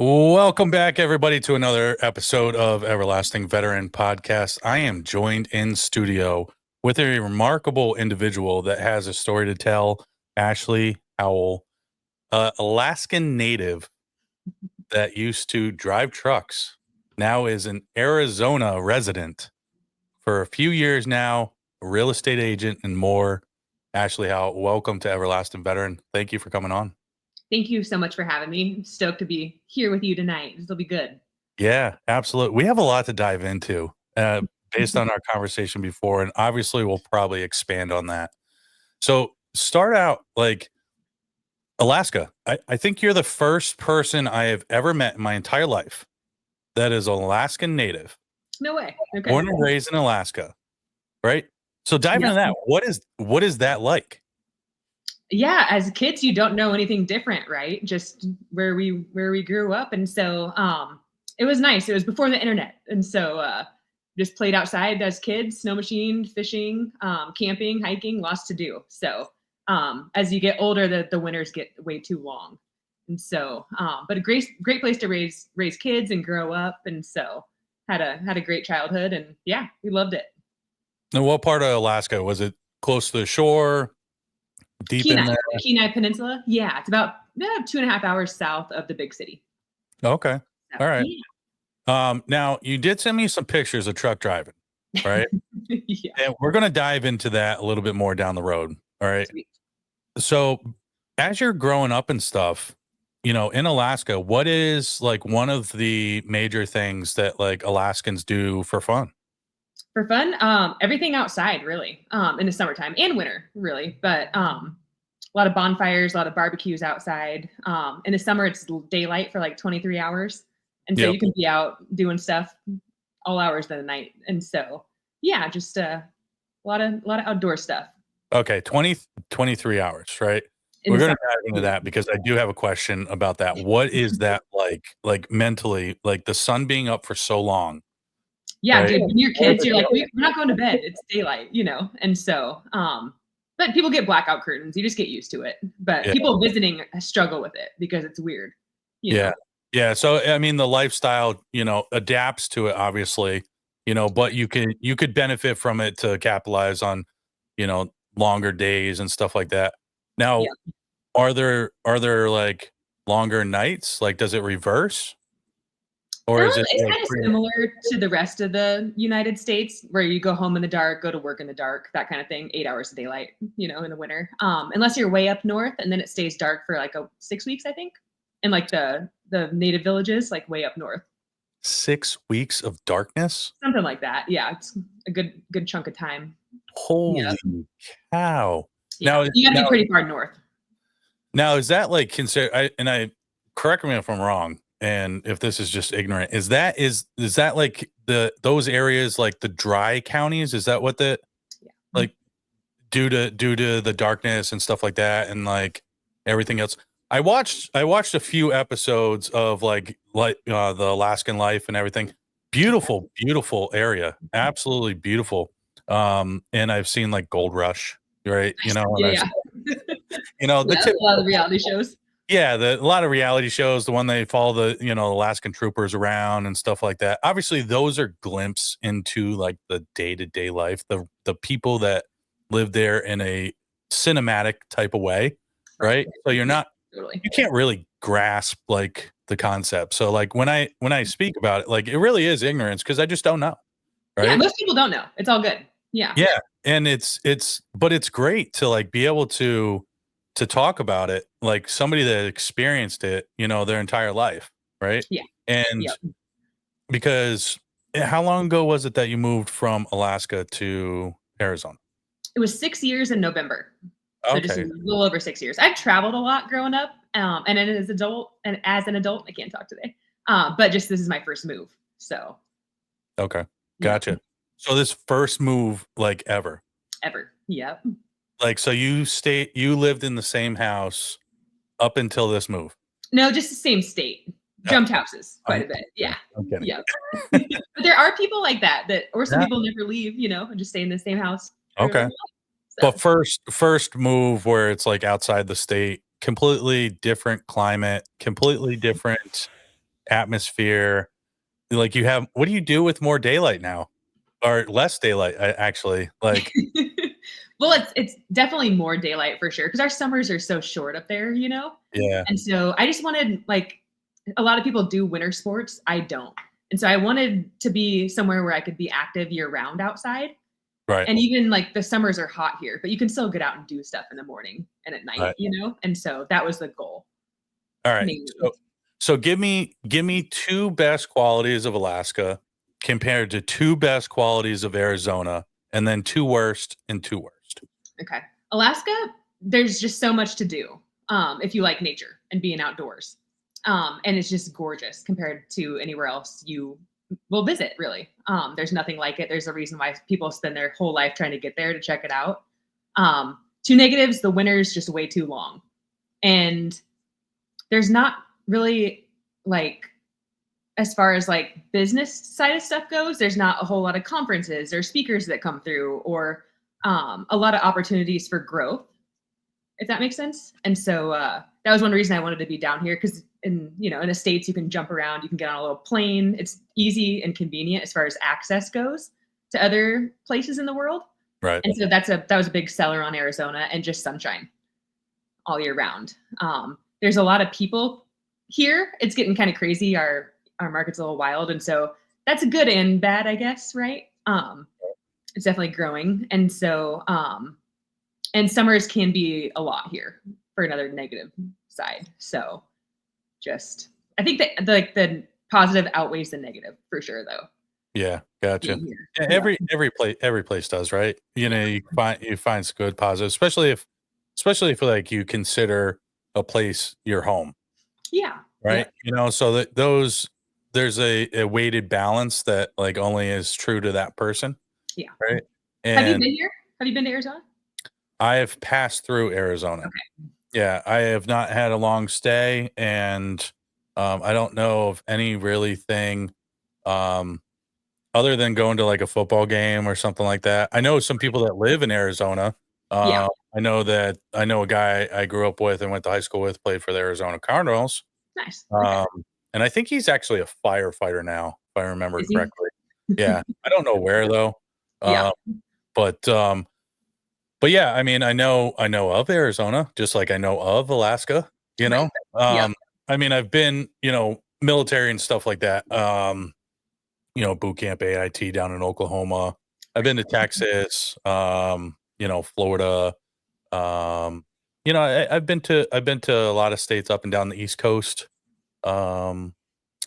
Welcome back, everybody, to another episode of Everlasting Veteran Podcast. I am joined in studio with a remarkable individual that has a story to tell, Ashley Howell, Alaskan Native that used to drive trucks, now is an Arizona resident for a few years now, a real estate agent and more. Ashley Howell, welcome to Everlasting Veteran. Thank you for coming on. Thank you so much for having me. I'm stoked to be here with you tonight. This will be good. Yeah, absolutely. We have a lot to dive into based on our conversation before, and obviously we'll probably expand on that. So start out like Alaska. I think you're the first person I have ever met in my entire life that is Alaskan Native. No way. Okay. Born and raised in Alaska, right? So dive into that. What is that like? Yeah, as kids, you don't know anything different, right? Just where we grew up, and so it was nice. It was before the internet, and so just played outside as kids, snow machine, fishing, camping, hiking, lots to do. So as you get older, the winters get way too long, and so but a great place to raise kids and grow up, and so had a great childhood, and yeah, we loved it. And what part of Alaska was it? Close to the shore? Deep in there? Kenai Peninsula. Yeah, it's about 2.5 hours south of the big city. Okay. So, All right. yeah. Now you did send me some pictures of truck driving, right? Yeah. And we're going to dive into that a little bit more down the road. All right. Sweet. So as you're growing up and stuff, in Alaska, what is like one of the major things that like Alaskans do for fun? For fun, everything outside really, in the summertime and winter really, but a lot of bonfires, a lot of barbecues outside. In the summer, it's daylight for like 23 hours. And so Yep. you can be out doing stuff all hours of the night. And so, yeah, just a lot of outdoor stuff. Okay. 23 hours, right? In We're the going to summer. dive into that because I do have a question about that. What is that like mentally, like the sun being up for so long? Yeah, Right. dude, when you're kids, you're like, we're not going to bed. It's daylight, And so, but people get blackout curtains. You just get used to it. But Yeah. people visiting struggle with it because it's weird. Yeah. Yeah. So, I mean, the lifestyle, adapts to it, obviously, but you could benefit from it to capitalize on, longer days and stuff like that. Now, Yeah. are there like longer nights? Like, does it reverse? Or is it It's like kind of similar to the rest of the United States, where you go home in the dark, go to work in the dark, that kind of thing. 8 hours of daylight, in the winter. Unless you're way up north, and then it stays dark for like 6 weeks, I think. And like the native villages, like way up north. 6 weeks of darkness? Something like that. Yeah, it's a good chunk of time. Holy cow. Yeah, you gotta be pretty far north. Now, is that like I correct me if I'm wrong, and if this is just ignorant, is that like those areas like the dry counties? Is that what like due to the darkness and stuff like that, and like everything else? I watched a few episodes of like the Alaskan life and everything. Beautiful, beautiful area, absolutely beautiful. And I've seen like Gold Rush, right? Yeah. A lot of reality shows. Yeah, a lot of reality shows, the one they follow the, Alaskan troopers around and stuff like that. Obviously, those are glimpses into like the day-to-day life, the people that live there in a cinematic type of way, right? So Totally. you can't really grasp like the concept. So like when I speak about it, like it really is ignorance because I just don't know, right? Yeah, most people don't know. It's all good. Yeah. Yeah, and but it's great to like be able to talk about it like somebody that experienced it, their entire life, right? Yeah. And Yep. because how long ago was it that you moved from Alaska to Arizona? It was 6 years in November. So just Okay. a little over 6 years. I've traveled a lot growing up, and then as an adult, I can't talk today. But just this is my first move. So Okay. Gotcha. yeah. So this first move like ever. Ever. Yep. Like so you lived in the same house up until this move. No, just the same state. Jumped houses quite a bit. Yeah. I'm kidding. Yep. But there are people like that or some Yeah. people never leave, and just stay in the same house. Okay. So. But first move where it's like outside the state, completely different climate, completely different atmosphere. Like you have, what do you do with more daylight now, or less daylight? Actually, like Well, it's definitely more daylight for sure because our summers are so short up there, you know? yeah, And so I just wanted like a lot of people do winter sports. I don't. And so I wanted to be somewhere where I could be active year round outside. right, And even like the summers are hot here, but you can still get out and do stuff in the morning and at night, right. you know? And so that was the goal All right. mainly. So give me two best qualities of Alaska compared to two best qualities of Arizona, and then two worst and two worst. Okay. Alaska, there's just so much to do if you like nature and being outdoors. And it's just gorgeous compared to anywhere else you will visit, really. There's nothing like it. There's a reason why people spend their whole life trying to get there to check it out. Two negatives, the winter's just way too long. And there's not really like as far as like business side of stuff goes, there's not a whole lot of conferences or speakers that come through or a lot of opportunities for growth, if that makes sense. And so that was one reason I wanted to be down here because in the States you can jump around, you can get on a little plane. It's easy and convenient as far as access goes to other places in the world. Right. And so that was a big seller on Arizona and just sunshine all year round. There's a lot of people here. It's getting kind of crazy. Our market's a little wild, and so that's good and bad, I guess. Right? It's definitely growing, and so and summers can be a lot here for another negative side. So just I think that the positive outweighs the negative for sure, though. Yeah, gotcha. Being here, Yeah, yeah, every place does, right? You find some good positives, especially if like you consider a place your home, yeah, right? yep, So that there's a weighted balance that like only is true to that person, yeah. right? Have you And been here? Have you been to Arizona? I have passed through Arizona. Okay, Yeah, I have not had a long stay, and I don't know of any really thing um, other than going to like a football game or something like that. I know some people that live in Arizona. yeah, I know a guy I grew up with and went to high school with, played for the Arizona Cardinals. nice. Okay, Um, and I think he's actually a firefighter now, if I remember is he? correctly. Yeah, I don't know where though. Yeah, Uh, but but yeah, I mean, I know of Arizona, just like I know of Alaska, you right. know? Yep. I mean, I've been, military and stuff like that. Boot camp AIT down in Oklahoma. I've been to Texas, Florida. Um, I've been to a lot of states up and down the East Coast. Um,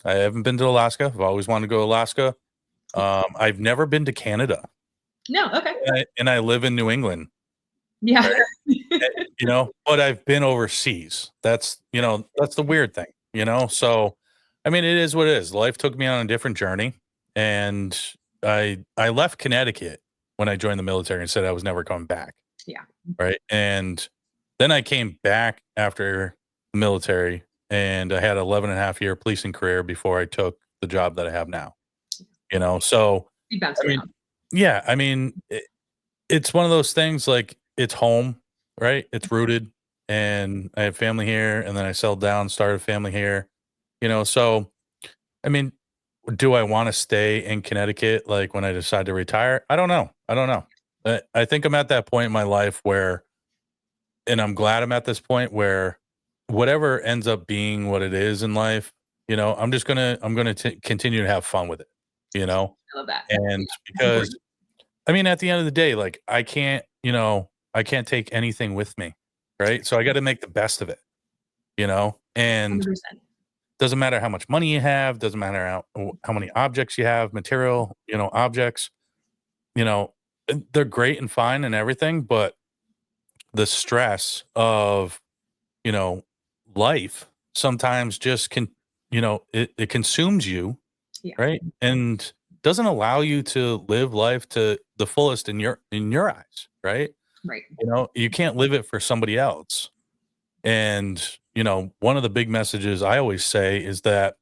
I haven't been to Alaska. I've always wanted to go to Alaska. Yeah. I've never been to Canada, No. Okay. and I live in New England. Yeah. But I've been overseas. That's the weird thing, So, I mean, it is what it is. Life took me on a different journey, and I left Connecticut when I joined the military and said I was never coming back, Yeah. right? And then I came back after the military, and I had an 11 and a half year policing career before I took the job that I have now, So, You I bounced mean, around. yeah, I mean, it's one of those things like it's home, right? It's rooted, and I have family here, and then I settled down, started a family here, So, I mean, do I want to stay in Connecticut like when I decide to retire? I don't know. I don't know. I think I'm at that point in my life where, and I'm glad I'm at this point where whatever ends up being what it is in life, I'm gonna continue to have fun with it, you know, I love that. and Yeah. That's because important. I mean, at the end of the day, like I can't take anything with me, right? So I got to make the best of it, and 100%. doesn't matter how much money you have, doesn't matter how many objects you have, material, objects, they're great and fine and everything, but the stress of, you know, life sometimes just it consumes you, Yeah. right? And doesn't allow you to live life to the fullest in your eyes, right? Right. You can't live it for somebody else. And, one of the big messages I always say is that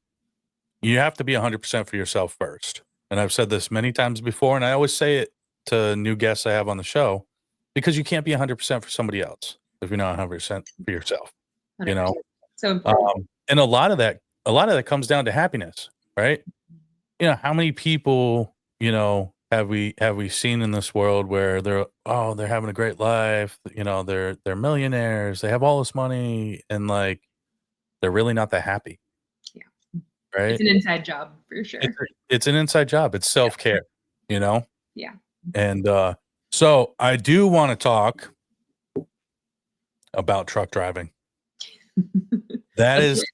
you have to be 100% for yourself first. And I've said this many times before, and I always say it to new guests I have on the show because you can't be 100% for somebody else if you're not 100% for yourself, you know? 100%. So important. And a lot of that a lot of that comes down to happiness, right? You know, how many people, you know, have we seen in this world where they're having a great life, you know, they're millionaires, they have all this money, and like they're really not that happy, Yeah. It's right? an inside job for It's sure. it's an inside job. It's Yeah. self-care, you know? Yeah. And so I do want to talk about truck driving. That Let's is hear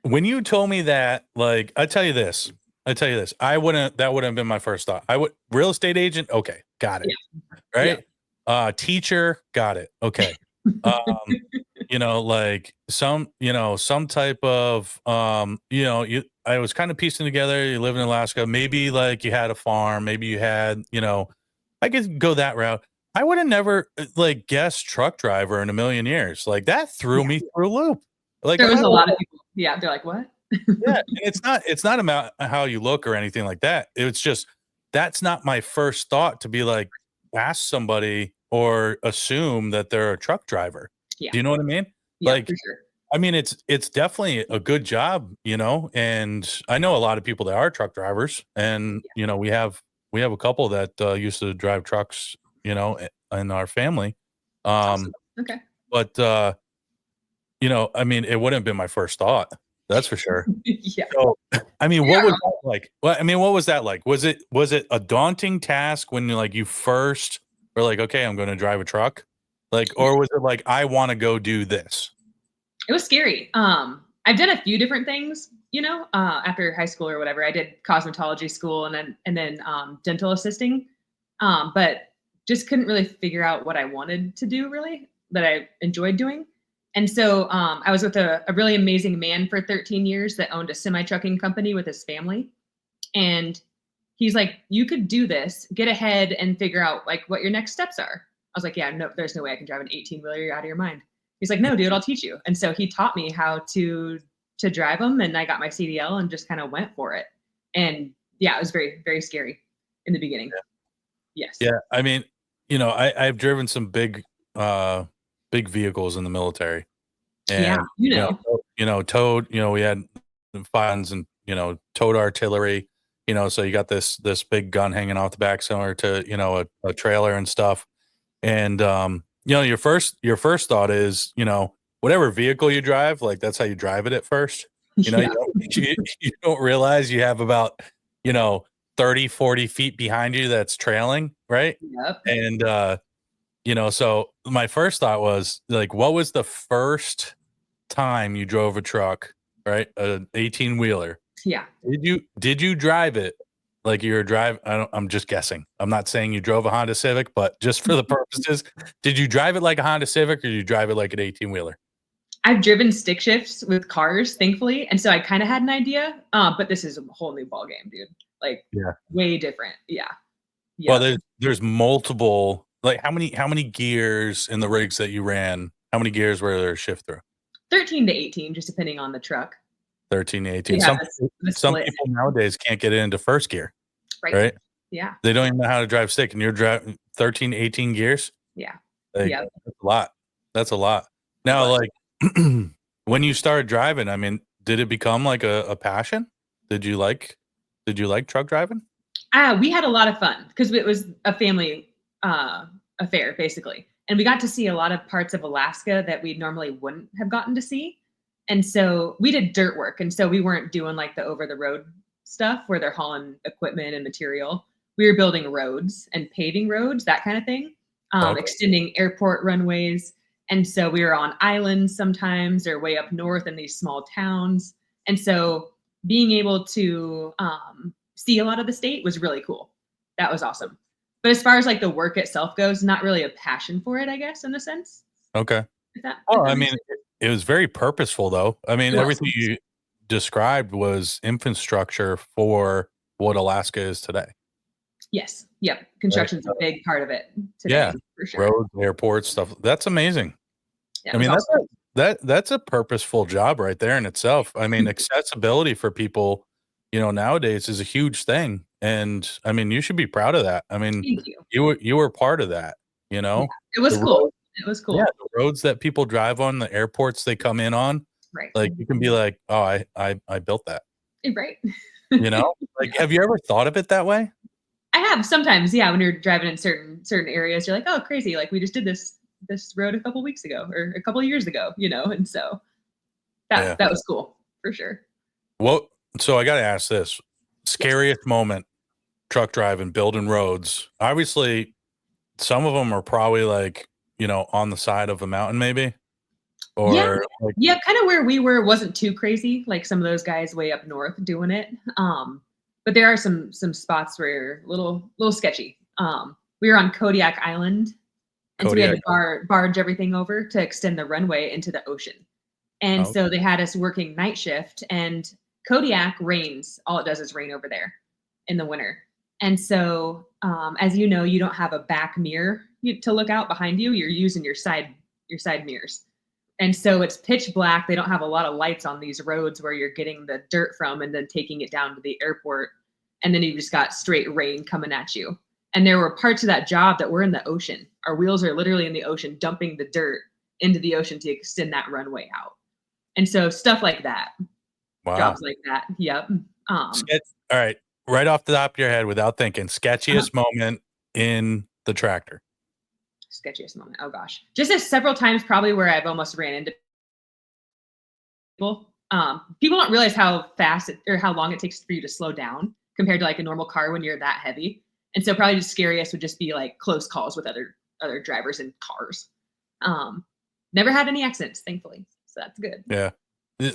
it. when you told me that, like, I tell you this, I wouldn't that wouldn't have been my first thought. I would real estate agent, okay, got it. Yeah. Right? Teacher, got it. Okay. Um, you know, like some type of you know, I was kind of piecing together, you live in Alaska, maybe like you had a farm, maybe you had, you know, I could go that route. I would have never like guessed truck driver in a million years. Like that threw Yeah. me through a loop. Like There I'm was not a lot of people. Yeah. They're like, what? yeah, and it's not about how you look or anything like that. It's just that's not my first thought to be like, ask somebody or assume that they're a truck driver. Yeah. Do you know what I mean? Yeah, Like, for sure. I mean, it's definitely a good job, you know, and I know a lot of people that are truck drivers, and Yeah. you know, we have a couple that used to drive trucks, you know, in our family. Awesome. Um, Okay. but you know, I mean, it wouldn't have been my first thought. That's for sure. Yeah. So, I mean, what was Yeah. that like? Well, I mean, what was that like? Was it a daunting task when you first were like, "Okay, I'm gonna drive a truck?" Like, or was it like, "I wanna go do this?" It was scary. I've done a few different things, after high school or whatever. I did cosmetology school and then dental assisting. But just couldn't really figure out what I wanted to do really that I enjoyed doing. And so I was with a really amazing man for 13 years that owned a semi trucking company with his family. And he's like, you could do this, get ahead and figure out like what your next steps are. I was like, yeah, no, there's no way I can drive an 18 wheeler. You're out of your mind. He's like, no, dude, I'll teach you. And so he taught me how to drive them, and I got my CDL and just kind of went for it. And yeah, it was very, very scary in the beginning. Yes. Yeah, I mean, you know, I've driven some uh, big vehicles in the military, Yeah. and, You know. towed, we had funds and, towed artillery, so you got this big gun hanging off the back similar to, a trailer and stuff. And, your first thought is, whatever vehicle you drive, like, that's how you drive it at first. You know, you Yeah. don't you don't realize you have about, you know, 30, 40 feet behind you that's trailing, right? Yep. And, so my first thought was, like, what was the first time you drove a truck, right? An 18-wheeler. Yeah. Did you drive it like you were I'm just guessing. I'm not saying you drove a Honda Civic, but just for the purposes, did you drive it like a Honda Civic or did you drive it like an 18-wheeler? I've driven stick shifts with cars, thankfully, and so I kind of had an idea. But this is a whole new ball game, dude. Like Yeah. way different. Yeah. Well, Yep. there's multiple like, how many gears in the rigs that you ran? How many gears were there shift through? 13 to 18, just depending on the truck. 13, 18. We have the Some split, people nowadays can't get it into first gear, right? right? Yeah. They don't even know how to drive stick, and you're driving 13, 18 gears? Yeah. Like, Yep. that's a lot. That's a lot. It Now, was. like, when you started driving, I mean, did it become like a passion? Did you like truck driving? We had a lot of fun because it was a family affair, basically. And we got to see a lot of parts of Alaska that we normally wouldn't have gotten to see. And so we did dirt work. And so we weren't doing like the over the road stuff where they're hauling equipment and material. We were building roads and paving roads, that kind of thing, Okay. extending airport runways. And so we were on islands sometimes or way up north in these small towns. And so being able to see a lot of the state was really cool. That was awesome. But as far as like the work itself goes, not really a passion for it, I guess, in a sense. Okay. If Oh, that I makes mean, sense. it was very purposeful, though. I mean, It was. everything you described was infrastructure for what Alaska is today, Yes. Yep. right? Construction's a big part of it Yeah. today, for sure. Roads, airports, stuff. That's amazing. Yeah, I it was mean, awesome. that's a purposeful job right there in itself. I mean, accessibility for people, nowadays is a huge thing, and I mean, you should be proud of that. I mean, Thank you. you were part of that, Yeah. It was The cool. road It was yeah, cool. the roads that people drive on, the airports they come in on, Right. Like you can be like, oh, I built that. Right. You know, like Yeah. have you ever thought of it that way? I have sometimes, yeah, when you're driving in certain areas, you're like, "Oh, crazy, like, we just did this road a couple weeks ago or a couple of years ago," and so that Yeah. that was cool for sure. What? So I got to ask this: Yes. scariest moment truck driving, building roads. Obviously, some of them are probably like on the side of a mountain, maybe, Yeah, or like yeah, kinda where we were wasn't too crazy, like some of those guys way up north doing it, but there are some spots where little sketchy. We were on Kodiak Island, and so we had Kodiak. to barge everything over to extend the runway into the ocean. And Oh, so they had us working night shift, and Kodiak rains. All it does is rain over there in the winter. And so, as you know, you don't have a back mirror to look out behind you. You're using your side mirrors. And so it's pitch black. They don't have a lot of lights on these roads where you're getting the dirt from and then taking it down to the airport. And then you just got straight rain coming at you. And there were parts of that job that were in the ocean. Our wheels are literally in the ocean, dumping the dirt into the ocean to extend that runway out. And so stuff like that, wow. jobs like that. Yep. Sketch. All right, right off the top of your head, without thinking, Uh-huh. sketchiest moment in the tractor. Sketchiest moment. Oh gosh. Just as several times probably where I've almost ran into people. People don't realize how fast or how long it takes for you to slow down compared to like a normal car when you're that heavy. And so probably the scariest would just be like close calls with other drivers in cars. Um, Never had any accidents, thankfully. So that's good. Yeah.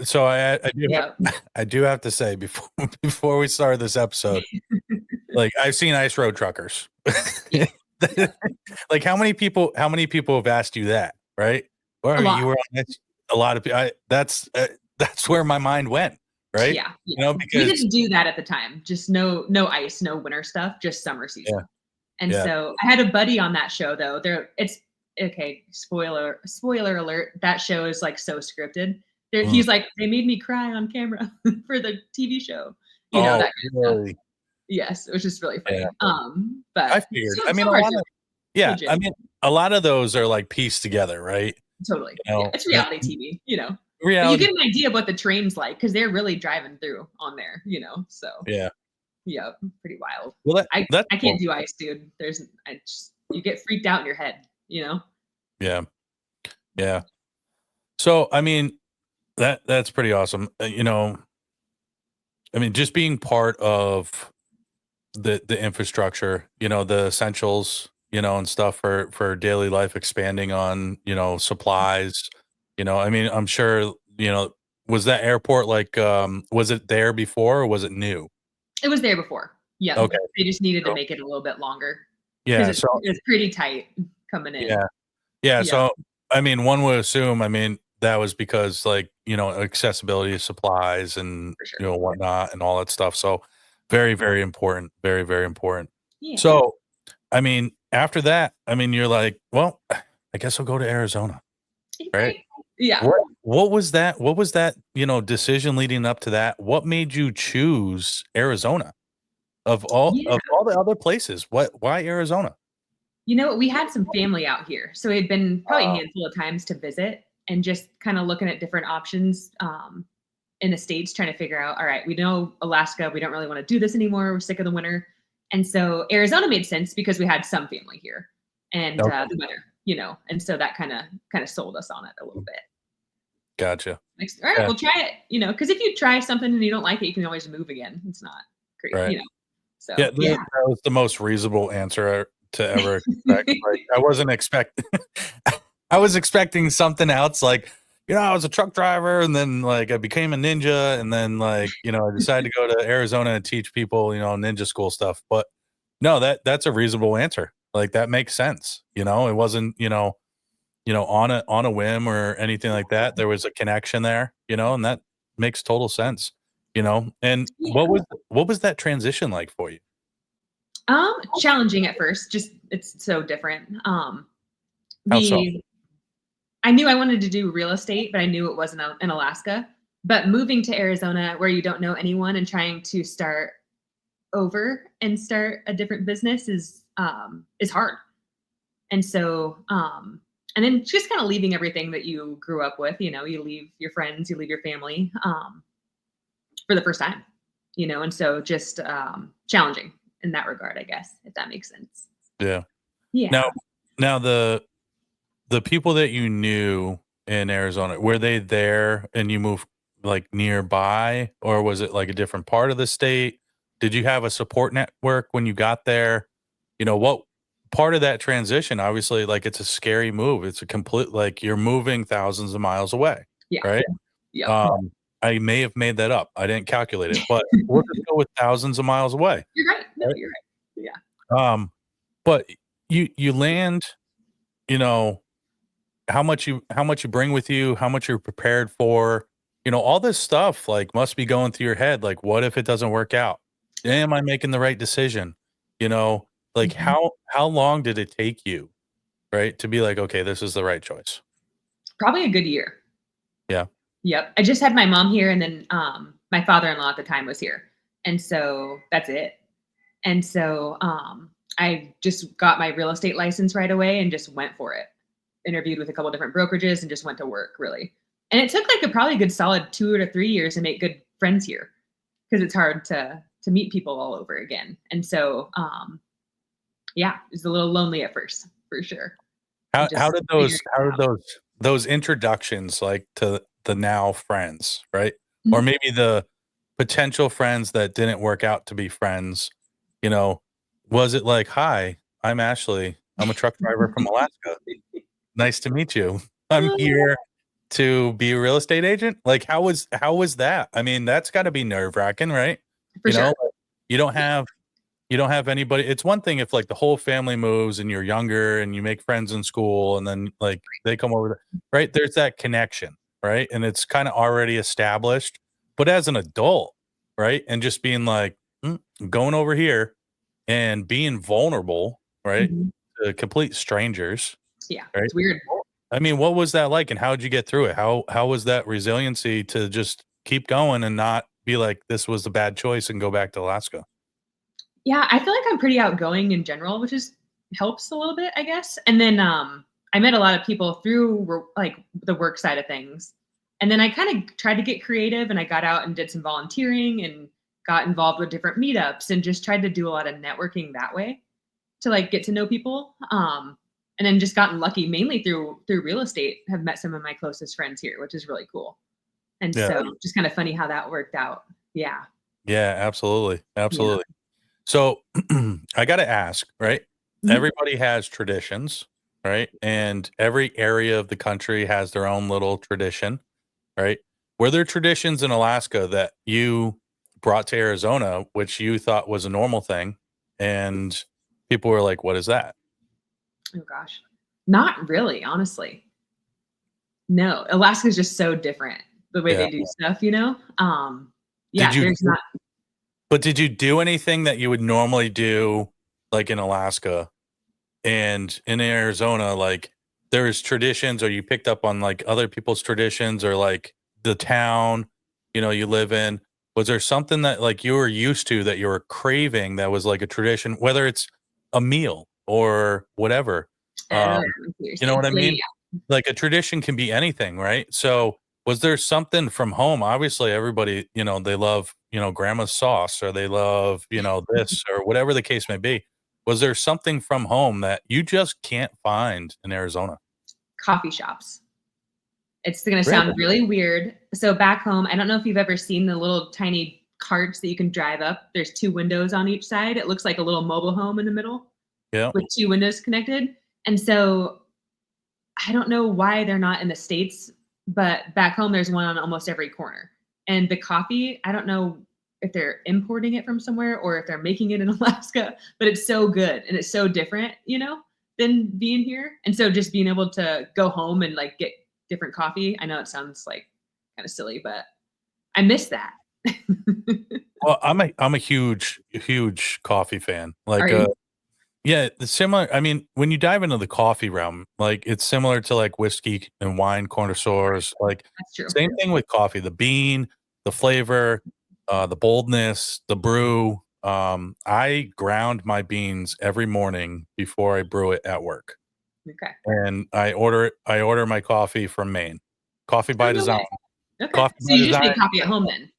So I do have Yeah. I do have to say before before we start this episode, like I've seen ice road truckers. Yeah. Yeah. Like how many people have asked you that, right? A Or lot. you were on this a lot of people. That's where my mind went, right? Yeah, yeah. We Because didn't do that at the time. Just no ice, no winter stuff, just summer yeah, season. And yeah. so I had a buddy on that show though. It's okay, spoiler alert, that show is like so scripted. Mm. He's like, they made me cry on camera for the TV show, Oh, that kind of stuff. really? Yes, it was just really Yeah. funny. But I figured. I mean, some a are lot too of yeah, I legit. mean, a lot of those are like pieced together, right? Totally. You Yeah, know, it's reality TV. But you reality. get an idea of what the train's like because they're really driving through on there. So Yeah. yeah, pretty wild. Well, I that's I can't cool. do ice, dude. I just you get freaked out in your head. Yeah. Yeah. So, I mean, that's pretty awesome. I mean, just being part of the infrastructure, the essentials, and stuff for daily life, expanding on, supplies, I mean, I'm sure, was that airport like, was it there before or was it new? It was there before. Yep. Okay. They just needed to So, make it a little bit longer because yeah. it's So, it's pretty tight coming in. yeah. Yeah. Yep, So, I mean, one would assume, I mean, that was because like, accessibility of supplies and, for sure. whatnot and all that stuff. So very, very important. Very, very important. Yeah. So, I mean, after that, I mean, you're like, well, I guess I'll go to Arizona, right? Right. Yeah. What was that, decision leading up to that? What made you choose Arizona of all Yeah. of all the other places? Why Arizona? We had some family out here, so we had been probably a Uh, handful of times to visit and just kind of looking at different options in the states, trying to figure out. All right, we know Alaska, we don't really want to do this anymore. We're sick of the winter, and so Arizona made sense because we had some family here and okay, the weather. And so that kind of sold us on it a little bit. gotcha. Like, all right, Yeah, we'll try it. Because if you try something and you don't like it, you can always move again. It's not great. right. Yeah, So that yeah, that was the most reasonable answer to ever expect. Like, I wasn't expect I was expecting something else, like, I was a truck driver, and then, like, I became a ninja, and then, like, I decided to go to Arizona and teach people, ninja school stuff, but no, that's a reasonable answer. Like, that makes sense, it wasn't, on a whim or anything like that. There was a connection there, and that makes total sense, and yeah. what was that transition like for you? Challenging at first. Just it's so different. How so? We I knew I wanted to do real estate, but I knew it wasn't in Alaska. But moving to Arizona, where you don't know anyone, and trying to start over and start a different business is hard. And so And then just kind of leaving everything that you grew up with, you know, you leave your friends, you leave your family for the first time, you know, and so just challenging in that regard, I guess, if that makes sense. Yeah. Now Yeah. now the people that you knew in Arizona, were they there and you moved, like, nearby, or was it, like, a different part of the state? Did you have a support network when you got there? You know, what part of that transition, obviously, like, it's a scary move. It's a complete like, you're moving thousands of miles away, Yeah. right? Yep. Um, I may have made that up. I didn't calculate it, but we'll just go with thousands of miles away, You're right. No, right? you're right. Yeah. But you land, you know, how much you bring with you, how much you're prepared for, you know, all this stuff, like, must be going through your head, like, "What if it doesn't work out? Am I making the right decision?" You know? Like, Mhm. how long did it take you, right, to be like, "Okay, this is the right choice?" Probably a good year. Yeah. Yep. I just had my mom here and then my father-in-law at the time was here. And so that's it. And so I just got my real estate license right away and just went for it. Interviewed with a couple different brokerages and just went to work really. And it took like a probably good solid 2 to 3 years to make good friends here because it's hard to meet people all over again. And so yeah, it's a little lonely at first for sure. How Just did figuring it out. those introductions, like, to the now friends, right? Or Mhm. maybe the potential friends that didn't work out to be friends, you know, was it like, "Hi, I'm Ashley. I'm a truck driver from Alaska. Nice to meet you. I'm here to be a real estate agent." Like, how was that? I mean, that's gotta be nerve-wracking, right? For You know, sure. like, you don't have you don't have anybody. It's one thing if, like, the whole family moves and you're younger and you make friends in school and then, like, they come over, right? There's that connection, right? And it's kinda already established. But as an adult, right? And just being like, I'm going over here," and being vulnerable, right, Mhm. to complete strangers, Yeah, right? it's weird. I mean, what was that like, and how did you get through it? How was that resiliency to just keep going and not be like, "This was a bad choice," and go back to Alaska? Yeah, I feel like I'm pretty outgoing in general, which is helps a little bit, I guess. And then I met a lot of people through like the work side of things. And then I kind of tried to get creative and I got out and did some volunteering and got involved with different meetups and just tried to do a lot of networking that way to like get to know people. And then just gotten lucky mainly through real estate, have met some of my closest friends here, which is really cool. And Yeah. so just kind of funny how that worked out. Yeah. Yeah, absolutely, Yeah. absolutely. So, I gotta ask, right? Mhm. Everybody has traditions, right? And every area of the country has their own little tradition, right? Were there traditions in Alaska that you brought to Arizona, which you thought was a normal thing, and people were like, "What is that?" Oh gosh. Not really, honestly. No, Alaska's just so different the way Yeah. they do stuff, you know? Did Yeah, you there's not But did you do anything that you would normally do, like, in Alaska and in Arizona? Like, there's traditions, or you picked up on, like, other people's traditions, or, like, the town, you know, you live in? Was there something that, like, you were used to that you were craving that was like a tradition, whether it's a meal or whatever? oh, I Um, see what you're you know saying. what I Yeah, mean? yeah, Like, a tradition can be anything, right? So, was there something from home? Obviously, everybody, you know, they love, you know, grandma's sauce, or they love, you know, yeah. this or whatever the case may be. Was there something from home that you just can't find in Arizona? Coffee shops. It's gonna sound Really? really weird. So back home, I don't know if you've ever seen the little tiny carts that you can drive up. There's 2 windows on each side. It looks like a little mobile home in the middle Yeah. with 2 windows connected. And so I don't know why they're not in the States, but back home there's one on almost every corner. And the coffee, I don't know if they're importing it from somewhere or if they're making it in Alaska, but it's so good and it's so different, you know, than being here. And so just being able to go home and like get different coffee. I know it sounds like kind of silly, but I miss that. Well, I'm a huge coffee fan. Are Like, you? yeah, it's similar. I mean, when you dive into the coffee realm, like, it's similar to, like, whiskey and wine connoisseurs. Like, That's true. same thing with coffee, the bean, the flavor, the boldness, the brew. I ground my beans every morning before I brew it at work. Okay. and I order my coffee from Maine. Coffee Oh, by no design. way. Okay. Coffee So by you just design. make coffee at home then?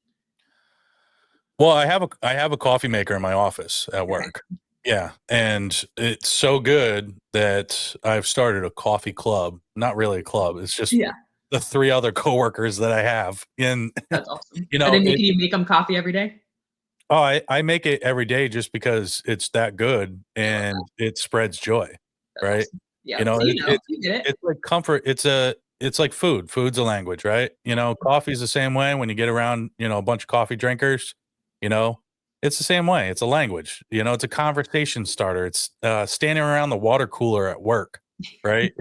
Well, I have a coffee maker in my office at Okay. work. Yeah, and it's so good that I've started a coffee club. Not really a club. It's just Yeah, the 3 other coworkers that I have. And, that's awesome. you Are they know, making you make them coffee every day? I make it every day just because it's that good I love that. and it spreads joy, That's right? awesome. You Yep. know, So you know, you get it. it's like comfort. It's like food. Food's a language, right? You know, coffee's the same way when you get around, a bunch of coffee drinkers, you know, it's the same way. It's a language. It's a conversation starter. It's standing around the water cooler at work, right?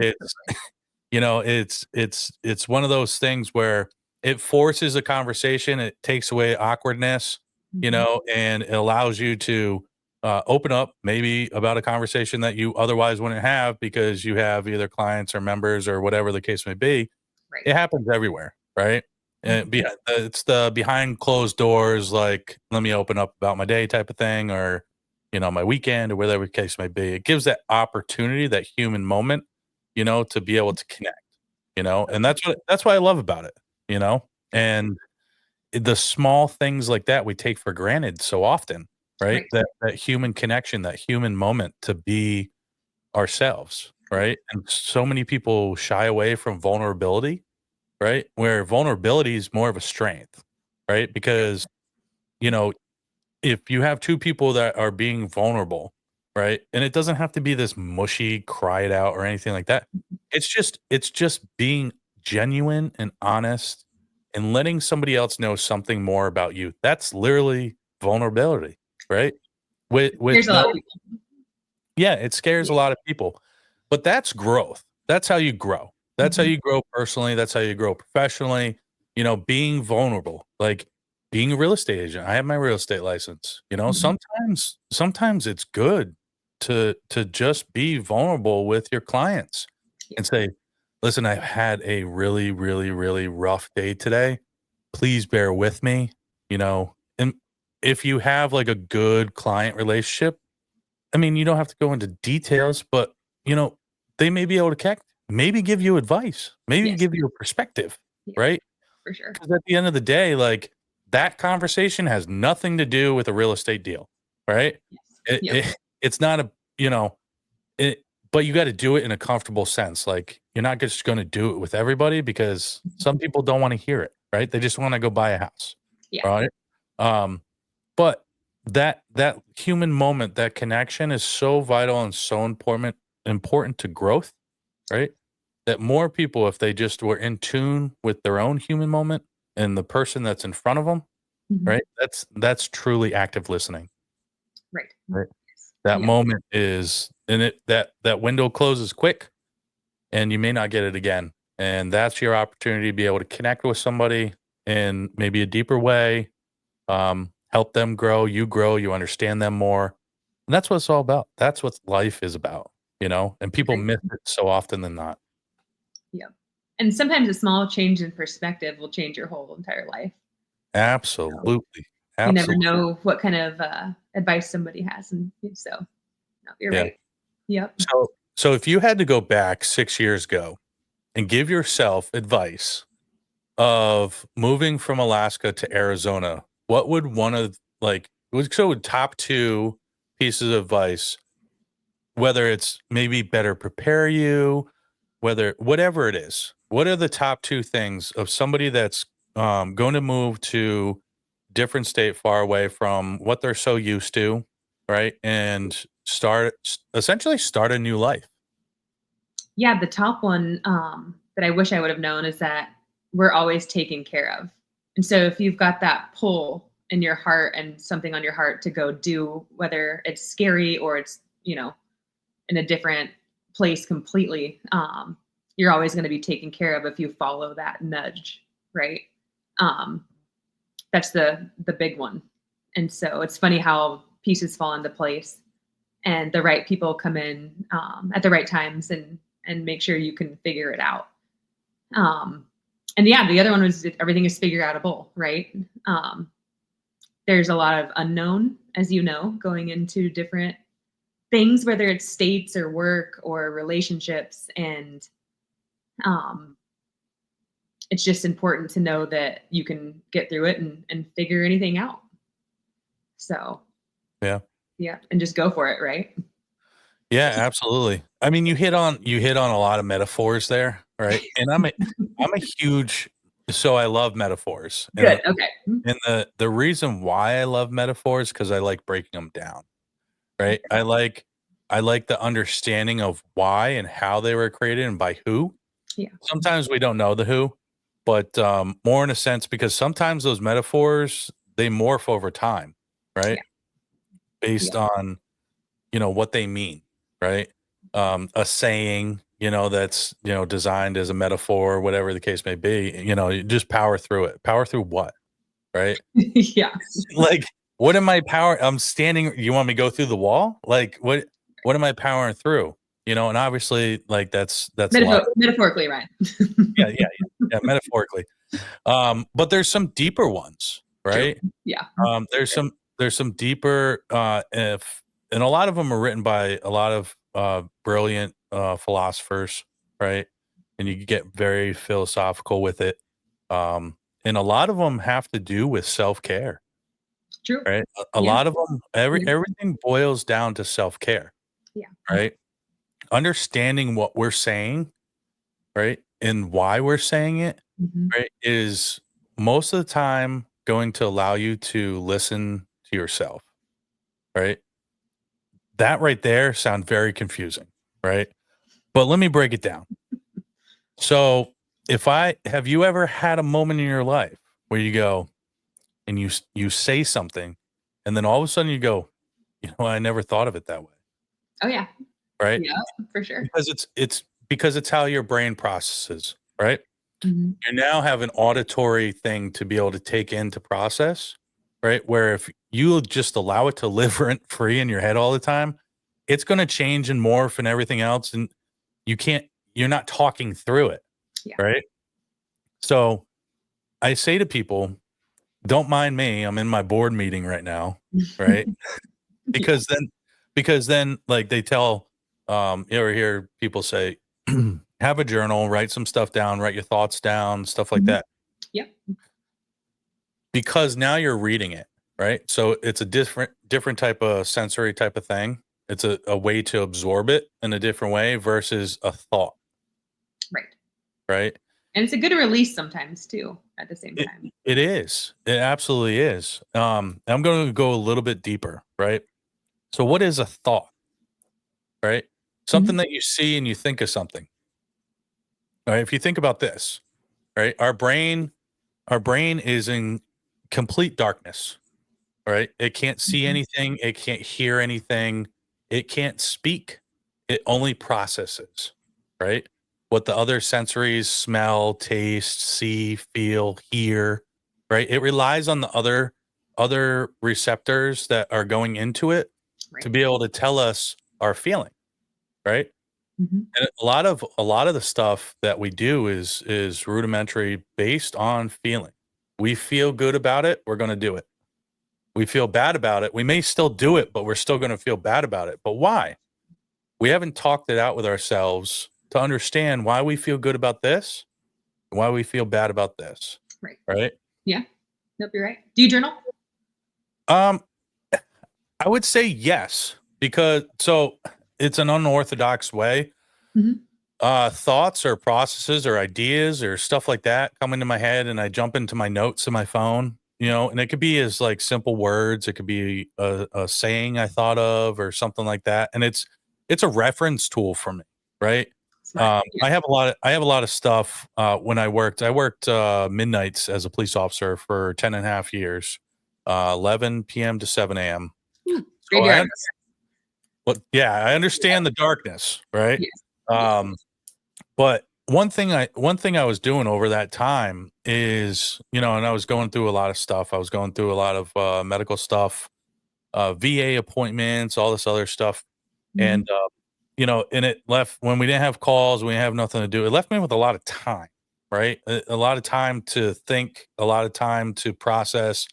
It's one of those things where it forces a conversation, it takes away awkwardness, Mhm. and it allows you to open up maybe about a conversation that you otherwise wouldn't have because you have either clients or members or whatever the case may be. Right. It happens everywhere, right? And Mhm. it's the behind closed doors, like, let me open up about my day type of thing, or my weekend, or whatever the case may be. It gives that opportunity, that human moment, to be able to connect, and Totally. that's what I love about it, you know? And the small things like that we take for granted so often, right? Right. That human connection, that human moment to be ourselves, Yeah. right? And so many people shy away from vulnerability, right? Where vulnerability is more of a strength, right? Because, you know, if you have 2 people that are being vulnerable, right? And it doesn't have to be this mushy, cry it out or anything like that. It's just being genuine and honest and letting somebody else know something more about you. That's literally vulnerability, right? With There's a lot of no. people. Yeah, it scares Yeah. a lot of people, but that's growth. That's how you grow. That's how Mhm. you grow personally. That's how you grow professionally. Being vulnerable, like being a real estate agent. I have my real estate license. Mhm. Sometimes it's good to just be vulnerable with your clients Yeah. and say, "Listen, I've had a really, really, really rough day today. Please bear with me." And if you have like a good client relationship, I mean, you don't have to go into details, but, you know, they may be able to maybe give you advice, maybe Yes. give you a perspective, Yeah, right? for sure. Because at the end of the day, like, that conversation has nothing to do with a real estate deal, right? Yes. It Yep. it it's not a you know, it but you gotta do it in a comfortable sense, like, you're not just gonna do it with everybody because Mhm. some people don't wanna hear it, right? They just wanna go buy a house, Yeah. right? Um but that human moment, that connection is so vital and so important to growth, right? That more people, if they just were in tune with their own human moment and the person that's in front of them, Mhm. right? That's truly active listening, Right. right? Yes. That Yep. moment is and that window closes quick and you may not get it again. And that's your opportunity to be able to connect with somebody in maybe a deeper way, help them grow, you understand them more. And that's what it's all about. That's what life is about, and people Agree. miss it so often than not. Yep. And sometimes a small change in perspective will change your whole entire life. So Absolutely. you never Absolutely. know what kind of advice somebody has, and so no, you're Yeah. right. Yep. So if you had to go back 6 years ago and give yourself advice of moving from Alaska to Arizona, what would one of top 2 pieces of advice, whether it's maybe better prepare you, whether whatever it is, what are the top 2 things of somebody that's, going to move to different state far away from what they're so used to, right? And essentially start a new life. Yeah, the top one that I wish I would have known is that we're always taken care of. And so if you've got that pull in your heart and something on your heart to go do, whether it's scary or it's, in a different place completely, you're always going to be taken care of if you follow that nudge, right? Um, that's the big one. And so it's funny how pieces fall into place and the right people come in at the right times and make sure you can figure it out. Um, and yeah, the other one was everything is figure outable, right? Um, there's a lot of unknown, as you know, going into different things, whether it's states or work or relationships. And um, it's just important to know that you can get through it and figure anything out. So, Yeah. yeah, and just go for it, right? Yeah, absolutely. I mean, you hit on a lot of metaphors there, right? And I'm a huge so I love metaphors. Good. Okay. And the reason why I love metaphors because I like breaking them down, right? I like the understanding of why and how they were created and by who. Yeah. Sometimes we don't know the who, but more in a sense because sometimes those metaphors they morph over time, right? Yeah. Based Yeah. on what they mean, right? A saying, that's designed as a metaphor, whatever the case may be. You just power through it. Power through what, right? Yeah. Like, what am I power? I'm standing. You want me to go through the wall? Like, what am I powering through? And obviously, like that's life. Metaphorically, right? Yeah, metaphorically. But there's some deeper ones, True. right? Yeah. There's some deeper if and a lot of them are written by a lot of brilliant philosophers, right? And you get very philosophical with it. And a lot of them have to do with self-care, True. right? A Yeah. lot of them Yeah. everything boils down to self-care, Yeah. right? Understanding what we're saying, right? And why we're saying it, Mhm. right, is most of the time going to allow you to listen to yourself, right? That right there sound very confusing, right? But let me break it down. So, if I have you ever had a moment in your life where you go and you say something and then all of a sudden you go, I never thought of it that way, Oh yeah. right? Yeah, for sure. Because it's how your brain processes, right? Mhm. You now have an auditory thing to be able to take in to process, right? Where if you just allow it to live rent free in your head all the time, it's going to change and morph and everything else. And you can't, you're not talking through it, Yeah. right? So I say to people, don't mind me. I'm in my board meeting right now, right? Yeah. Because then like they tell, you ever hear people say, have a journal, write some stuff down, write your thoughts down, stuff like Mhm. that. Yep. Because now you're reading it, right? So it's a different type of sensory type of thing. It's a way to absorb it in a different way versus a thought, Right. right? And it's a good release sometimes too, at the same It time. it is. It absolutely is. I'm going to go a little bit deeper, right? So what is a thought, right? Mhm. Something that you see and you think of something. Right? If you think about this, right? Our brain is in complete darkness, right? It can't see Mhm. anything, it can't hear anything, it can't speak. It only processes, right? What the other sensories smell, taste, see, feel, hear, right? It relies on the other receptors that are going into it to Right. be able to tell us our feeling, right? Mhm. And a lot of the stuff that we do is rudimentary based on feeling. We feel good about it, we're gonna do it. We feel bad about it. We may still do it, but we're still going to feel bad about it. But why? We haven't talked it out with ourselves to understand why we feel good about this, and why we feel bad about this. Right. Right? Yeah. Nope, you're right. Do you journal? Um, I would say yes, because so it's an unorthodox way. Mhm. Thoughts or processes or ideas or stuff like that come into my head and I jump into my notes in my phone, and it could be as like simple words. It could be a saying I thought of or something like that. And it's a reference tool for me, right? Smart. Yeah. I have a lot of stuff when I worked midnights as a police officer for 10 and a half years, 11 p.m. to 7 a.m. So Graveyard. I understand the darkness, right? Yes. Yes. Um, but one thing I was doing over that time is, and I was going through a lot of stuff. I was going through a lot of medical stuff, VA appointments, all this other stuff. Mhm. And and it left when we didn't have calls, we didn't have nothing to do. It left me with a lot of time, right? A lot of time to think, a lot of time to process,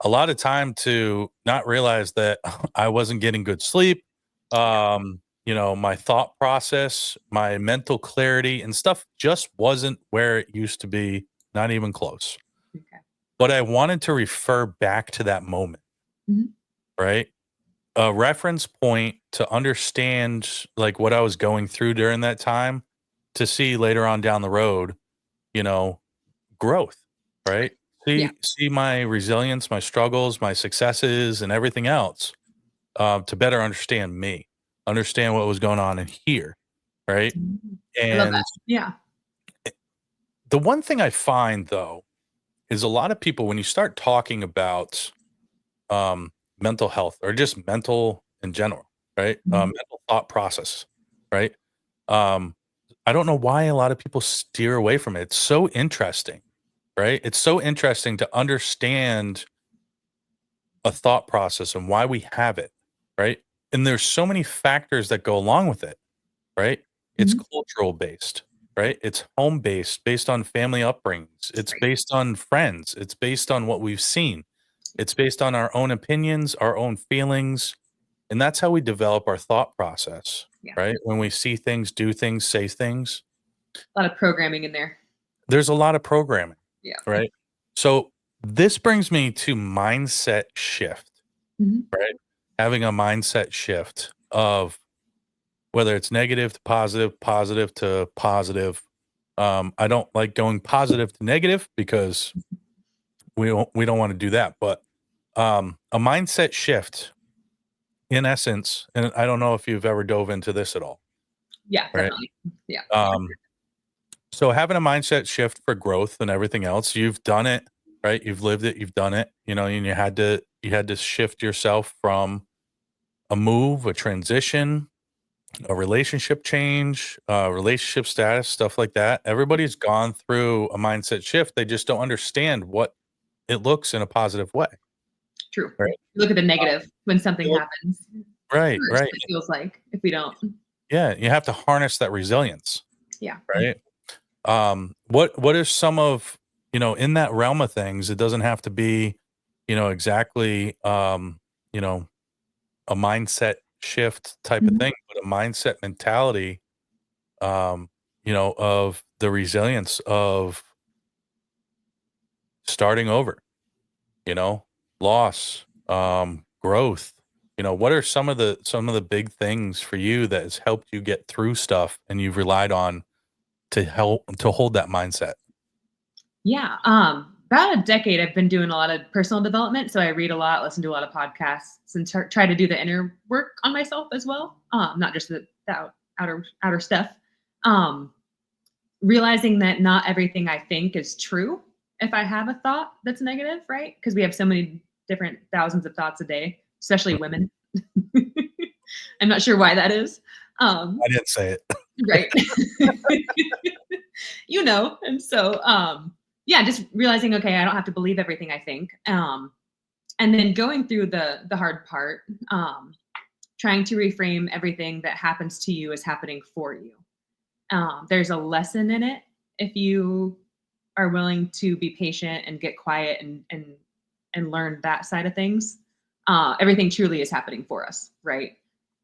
a lot of time to not realize that I wasn't getting good sleep, My thought process, my mental clarity and stuff just wasn't where it used to be, not even close. Okay. But I wanted to refer back to that moment, Mhm. right? A reference point to understand like what I was going through during that time to see later on down the road, you know, growth, right? Yeah. See my resilience, my struggles, my successes, and everything else, to better understand me, understand what was going on in here, right? Mhm. I love that. And Yeah. the one thing I find though is a lot of people when you start talking about mental health or just mental in general, right? Mhm. Mental thought process, right? Um, I don't know why a lot of people steer away from it. It's so interesting, right? It's so interesting to understand a thought process and why we have it, right? And there's so many factors that go along with it, right? It's Mhm. cultural based, right? It's home based, based on family upbringings. It's Right. based on friends. It's based on what we've seen. It's based on our own opinions, our own feelings, and that's how we develop our thought process, Yeah. right? When we see things, do things, say things, A lot of programming in there. there's a lot of programming, Yeah. right? So this brings me to mindset shift, Mhm. right? Having a mindset shift of whether it's negative to positive, positive to positive. I don't like going positive to negative because we don't want to do that. But a mindset shift, in essence, and I don't know if you've ever dove into this at all, Yeah, right? definitely. Yeah. Um, so having a mindset shift for growth and everything else, you've done it, right? You've lived it, you've done it, and you had to shift yourself from a move, a transition, a relationship change, relationship status, stuff like that. Everybody's gone through a mindset shift. They just don't understand what it looks in a positive way, True. right? Look at the Uh, negative when something you happens. right, Worse, right. it feels like if we don't. Yeah, you have to harness that resilience, Yeah. right? What is some of in that realm of things? It doesn't have to be, exactly, you know, a mindset shift type of Mhm. thing, but a mindset mentality, of the resilience of starting over, you know, loss, growth. What are some of the big things for you that has helped you get through stuff and you've relied on to help to hold that mindset? Yeah. About a decade, I've been doing a lot of personal development. So I read a lot, listen to a lot of podcasts, and try to do the inner work on myself as well. Not just the outer stuff. Um, Realizing that not everything I think is true. If I have a thought that's negative, right? Because we have so many different thousands of thoughts a day, especially women. I'm not sure why that is. Um, I didn't say it. right. And so yeah, just realizing, okay, I don't have to believe everything I think. And then going through the hard part, trying to reframe everything that happens to you as happening for you. There's a lesson in it if you are willing to be patient and get quiet and learn that side of things. Everything truly is happening for us, right?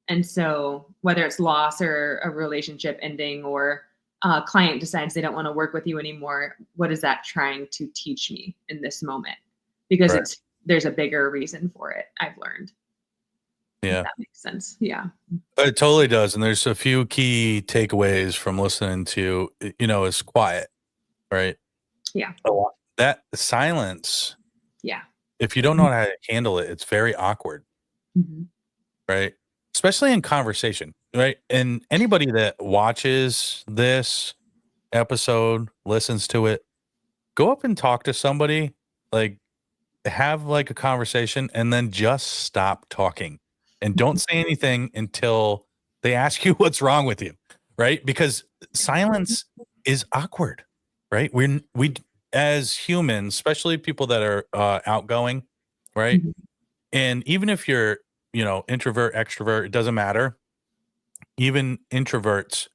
And so whether it's loss or a relationship ending or a client decides they don't want to work with you anymore, what is that trying to teach me in this moment? Because Right. there's a bigger reason for it, I've learned. If Yeah. that makes sense. Yeah. It totally does, and there's a few key takeaways from listening to, is quiet, right? Yeah. A lot. That silence, Yeah. if you don't know how to handle it, it's very awkward, Mhm. right? Especially in conversation, right? And anybody that watches this episode, listens to it, go up and talk to somebody, like, have, like, a conversation, and then just stop talking, and don't say anything until they ask you what's wrong with you, right? Because silence is awkward, right? We as humans, especially people that are, outgoing, right? Mhm. And even if you're, introvert, extrovert, it doesn't matter. Even introverts,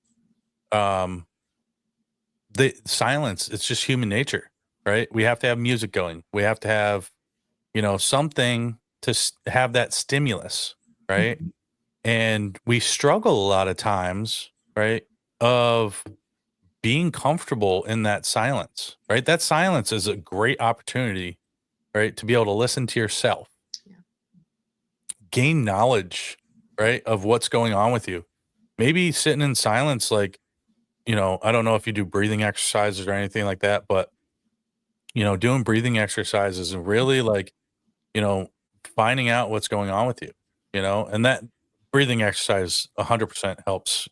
um, the silence, it's just human nature, right? We have to have music going. We have to have, something to have that stimulus, right? Mhm. And we struggle a lot of times, right, of being comfortable in that silence, right? That silence is a great opportunity, right, to be able to listen to yourself, Yeah. gain knowledge, right, of what's going on with you. Maybe sitting in silence, like, I don't know if you do breathing exercises or anything like that, but, doing breathing exercises and really like, you know, finding out what's going on with you, and that breathing exercise 100% helps,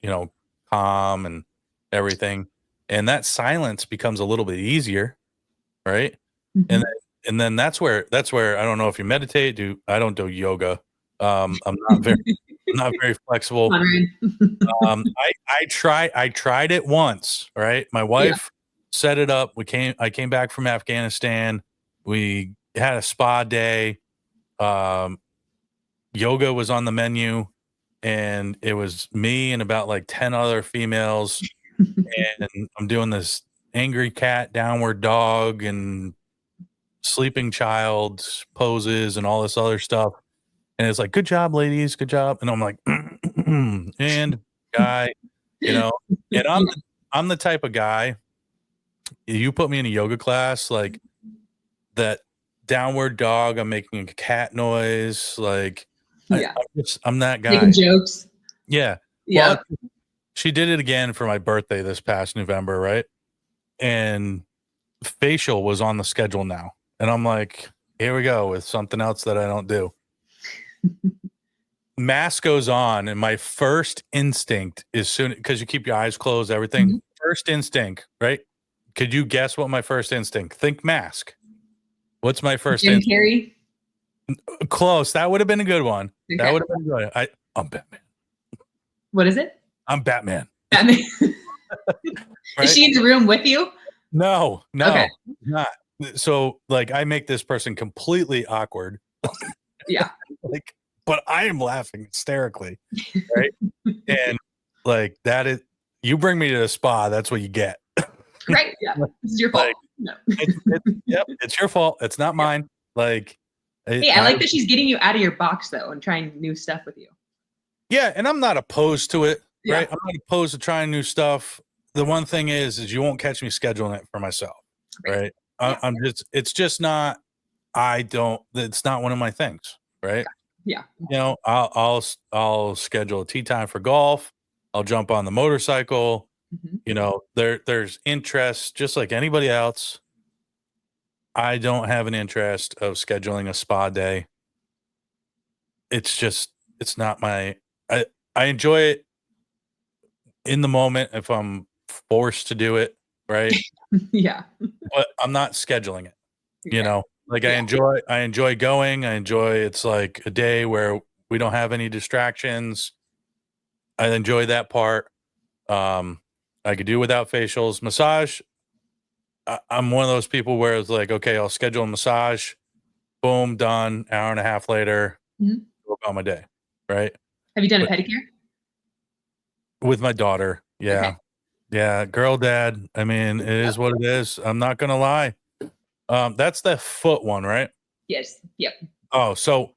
calm and everything. And that silence becomes a little bit easier, right? And Mhm. then, and then that's where I don't know if you meditate, I don't do yoga. I'm not very Come flexible. on, Ryan. I tried it once, right? My Yeah. wife set it up. I came back from Afghanistan. We had a spa day. Um, Yoga was on the menu, and it was me and about like 10 other females. And I'm doing this angry cat, downward dog, and sleeping child poses and all this other stuff. And it's like, good job, ladies, good job. And I'm like, and guy, you know, and Yeah. I'm the type of guy, you put me in a yoga class, like that downward dog, I'm making a cat noise, like Yeah. I'm that Making guy. jokes. Yeah. Well, Yep. she did it again for my birthday this past November, right? And facial was on the schedule now. And I'm like, here we go with something else that I don't do. Mask goes on, and my first instinct is soon because you keep your eyes closed, everything. Mhm. First instinct, right? Could you guess what my first instinct? Think mask. What's my first Jim instinct? Carrey. Close. That would have been a good one. That Okay. would have been good. I'm Batman. What is it? I'm Batman. Batman. Is Right? she in the room with you? No, Okay. not. So like I make this person completely awkward. Yeah. Like, but I am laughing hysterically. Right. And like that is you bring me to a spa, that's what you get. Right. Yeah. This is your fault. Like No. yep, it's your fault. It's not Yeah. mine. Like Hey, I I like that she's getting you out of your box though and trying new stuff with you. yeah, and I'm not opposed to it, Yeah. right? I'm not opposed to trying new stuff. The one thing is you won't catch me scheduling it for myself, Right. right? Yeah. I'm just it's just not it's not one of my things, right? Yeah. I'll schedule a tea time for golf. I'll jump on the motorcycle. Mhm. There's interest just like anybody else. I don't have an interest of scheduling a spa day. It's not my I I enjoy it in the moment if I'm forced to do it, right? Yeah. But I'm not scheduling it, you Okay. know? Like Yeah. I enjoy going. I enjoy it's like a day where we don't have any distractions. I enjoy that part. Um, I could do without facials. Massage, I'm one of those people where it's like, okay, I'll schedule a massage, boom, done, hour and a half later, Mhm. go about my day, right? Have you done a But pedicure? with my daughter, Okay. yeah. Yeah, girl dad. I mean, it Yep. is what it is. I'm not gonna lie. That's the foot one, right? Yes. Yep. Oh, so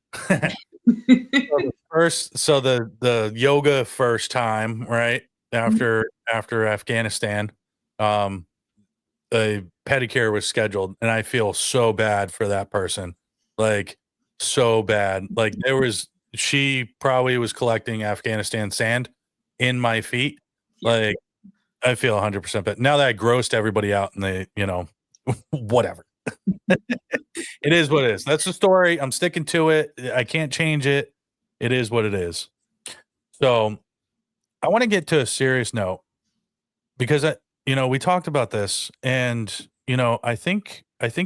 the yoga first time, right? Mhm. After Afghanistan, um, a pedicure was scheduled, and I feel so bad for that person. Like, so bad. Like, she probably was collecting Afghanistan sand in my feet. Yeah. Like, I feel 100% bad. Now that I grossed everybody out and whatever. It is what it is. That's the story. I'm sticking to it. I can't change it. It is what it is. So, I wanna get to a serious note because we talked about this and, I think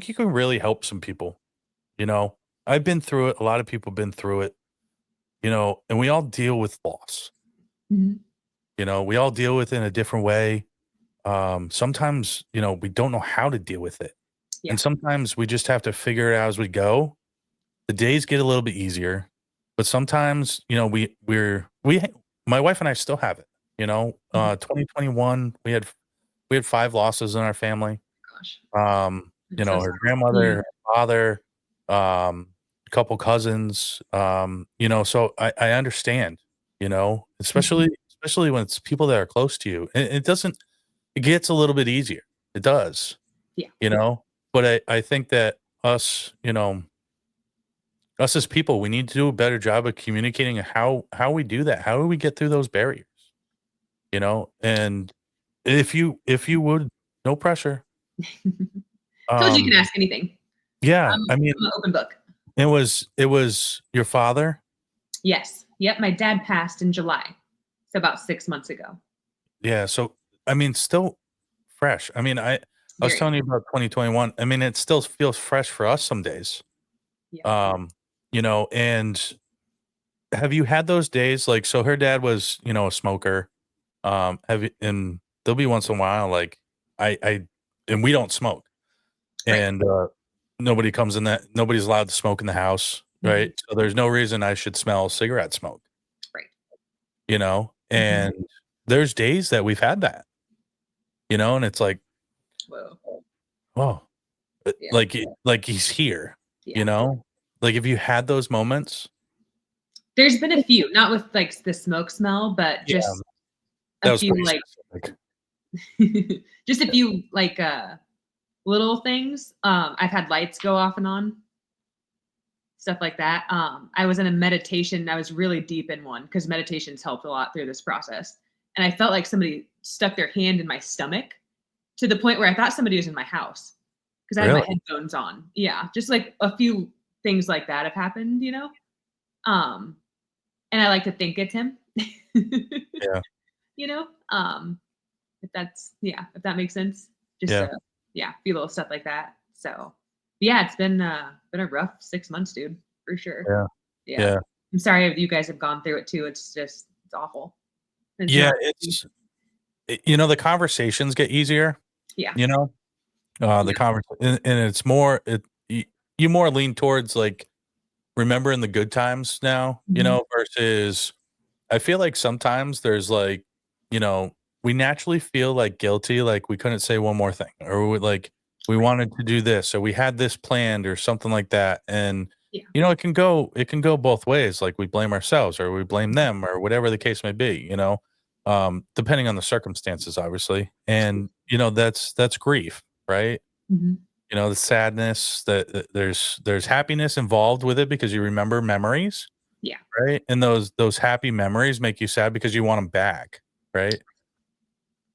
you can really help some people, you know? I've been through it. A lot of people have been through it, and we all deal with loss. Mhm. We all deal with it in a different way. Sometimes, we don't know how to deal with it. Yeah. And sometimes we just have to figure it out as we go. The days get a little bit easier, but sometimes, my wife and I still have it, Mhm. 2021, we had 5 losses in our family. Gosh. I'm so Her sorry. grandmother, Yeah. her father, a couple cousins, so I understand. especially when it's people that are close to you. And it gets a little bit easier. It does, Yeah. but I think that us as people, we need to do a better job of communicating how we do that. How do we get through those barriers? And if you would, no pressure. Told you Um, can ask anything. yeah, I mean, I'm an open book. it was your father. Yes. Yep. My dad passed in July. So about 6 months ago. Yeah, so I mean, still fresh. I mean, I was Very. telling you about 2021. I mean, it still feels fresh for us some days. Yeah. And have you had those days like so her dad was, a smoker. Have you and there'll be once in a while like I and we don't smoke. Right. And nobody's allowed to smoke in the house, Mhm. right? So there's no reason I should smell cigarette smoke, Right. Mhm. And there's days that we've had that, and it's like, Whoa. oh, Yeah. like he's here, you Yeah. know? Like, if you had those moments? There's been a few, not with like the smoke smell, but Yeah, just that a was few pretty like specific. just a few like little things. I've had lights go off and on, stuff like that. I was in a meditation. I was really deep in one because meditation's helped a lot through this process. And I felt like somebody stuck their hand in my stomach to the point where I thought somebody was in my house because I had my Really? headphones on. Yeah, just like a few things like that have happened. Um, and I like to think it's him. Yeah, you know, um, if that makes sense. Just yeah, yeah, a few little stuff like that. So yeah, it's been a rough 6 months, dude, for sure. yeah, Yeah. yeah. I'm sorry if you guys have gone through it too. It's awful. It's Yeah, not easy. the conversations get easier, Yeah. you know? The Yeah. and it's more you more lean towards, like, remembering the good times now, Mhm. versus I feel like sometimes there's like, you know, we naturally feel like guilty, like we couldn't say one more thing, or we Right. wanted to do this, or we had this planned, or something like that. And Yeah. it can go both ways. Like we blame ourselves, or we blame Mhm. them, or whatever the case may be. Depending on the circumstances, obviously. And that's grief, right? Mhm. The sadness that there's happiness involved with it because you remember memories. Yeah. Right? And those happy memories make you sad because you want them back, right?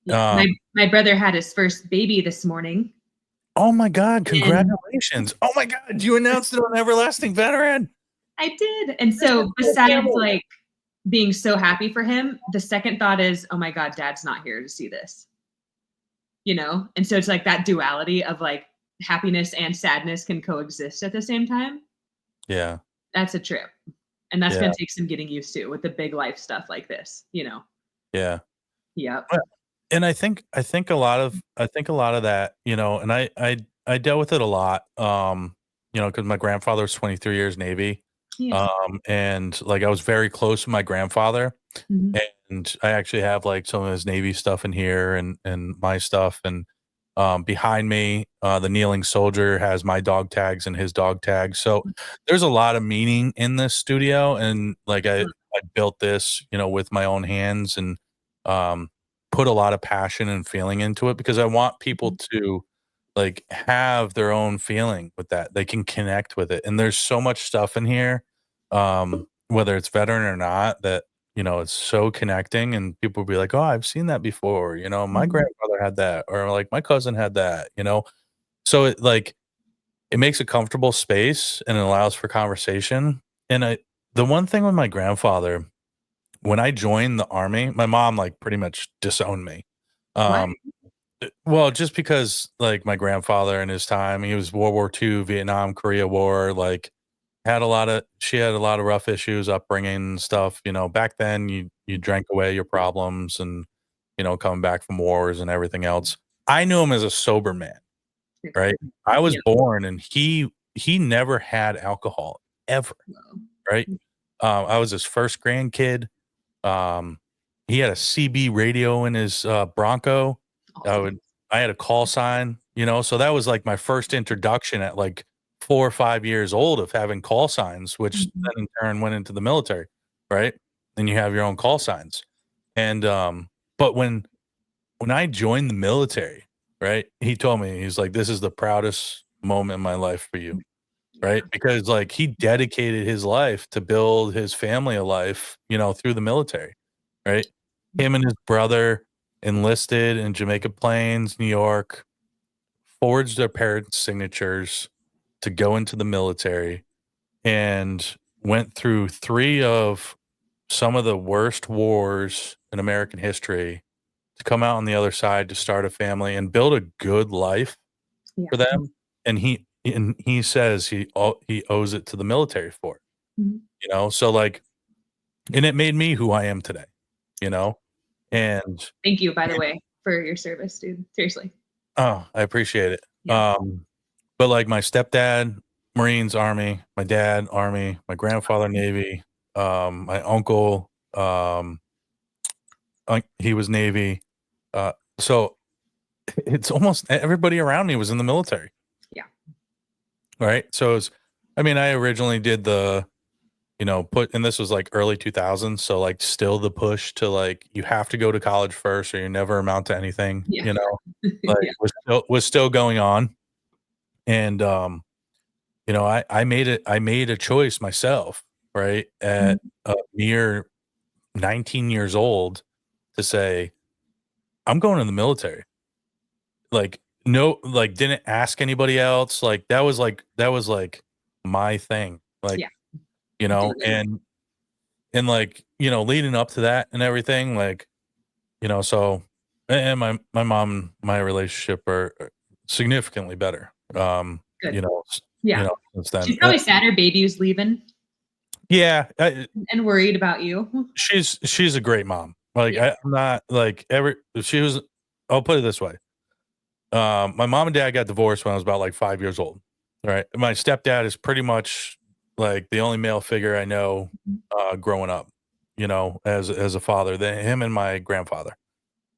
Yeah. Um, My brother had his first baby this morning, oh my god, and congratulations. Oh my god, you announced it on Everlasting Veteran. I did. And This is so so besides family. like being so happy for him, the second thought is, "Oh my god, dad's not here to see this." And so it's like that duality of like happiness and sadness can coexist at the same time. Yeah, That's a trip. And that's yeah, gonna take some getting used to with the big life stuff like this. yeah. Yep. Well, and I think a lot of that, and I dealt with it a lot, because my grandfather was 23 years Navy, Yeah. and, like, I was very close with my grandfather. Mhm. And I actually have, like, some of his Navy stuff in here and my stuff, and, behind me, the kneeling soldier has my dog tags and his dog tags, so there's a lot of meaning in this studio, and, like, I Mhm. I built this, with my own hands and, um, put a lot of passion and feeling into it because I want people Mhm. to, like, have their own feeling with that. They can connect with it, and there's so much stuff in here, whether it's veteran or not, that it's so connecting and people will be like, "Oh, I've seen that before," "My Mhm. grandfather had that," or, like, "My cousin had that." So it makes a comfortable space and it allows for conversation, and the one thing with my grandfather, when I joined the Army, my mom, like, pretty much disowned me. What? Um, well, just because, like, my grandfather in his time, he was World War II, Vietnam, Korea War, like, she had a lot of rough issues, upbringing and stuff. Back then you drank away your problems and, coming back from wars and everything else. I knew him as a sober man, Okay. right? I was Yeah. born and he never had alcohol ever, Well, right? I was his first grandkid. Um, he had a CB radio in his Bronco. I awesome. would I had a call sign, so that was like my first introduction at like 4 or 5 years old of having call signs, which Mhm. then in turn went into the military, right? and you have your own call signs. And but when I joined the military, right? He told me, he's like, "This is the proudest moment in my life for you." Yeah. Right? Because, like, he dedicated his life to build his family a life, through the military, right? Him and his brother enlisted in Jamaica Plains, New York, forged their parents' signatures to go into the military, and went through 3 of some of the worst wars in American history to come out on the other side to start a family and build a good life Yeah. for them, and he says he owes it to the military for it, Mhm. So, like, and it made me who I am today, you know? And Thank you, by the way, for your service, dude. Seriously. oh, I appreciate it. Yeah. But, like, my stepdad, Marines, Army, my dad, Army, my grandfather, Navy, my uncle, he was Navy, so it's almost everybody around me was in the military, Yeah. right? So it's I mean, I originally did and this was like early 2000s. So like still the push to like, you have to go to college first or you never amount to anything, Yeah. like Yeah. was still going on. And, I made a choice myself, right? At Mhm. a mere 19 years old to say, I'm going in the military. Like, no, like didn't ask anybody else. Like that was like my thing. Like, Yeah. Completely. and like, leading up to that and everything, like, so and my mom and my relationship are significantly better. Good. Yeah. Since then. She's probably sad her baby was leaving Yeah, and worried about you. she's a great mom. Like Yeah. I'm not like every she was I'll put it this way. My mom and dad got divorced when I was about like 5 years old. Right. My stepdad is pretty much like the only male figure I know growing up, as a father, him and my grandfather.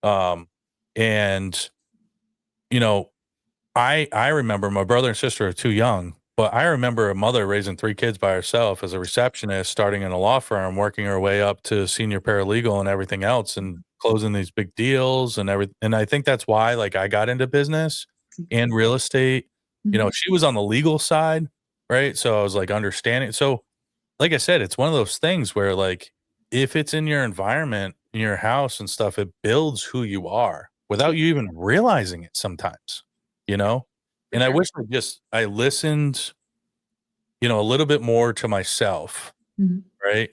Um, and you know, I remember my brother and sister are too young, but I remember a mother raising 3 kids by herself as a receptionist, starting in a law firm, working her way up to senior paralegal and everything else, and closing these big deals and and I think that's why, like, I got into business and real estate. Mhm. She was on the legal side, right? So I was, like, understanding. So, like I said, it's one of those things where, like, if it's in your environment, in your house and stuff, it builds who you are Yeah. without you even realizing it sometimes, you Yeah. know? For And I sure. wish I listened, a little bit more to myself, Mhm. right?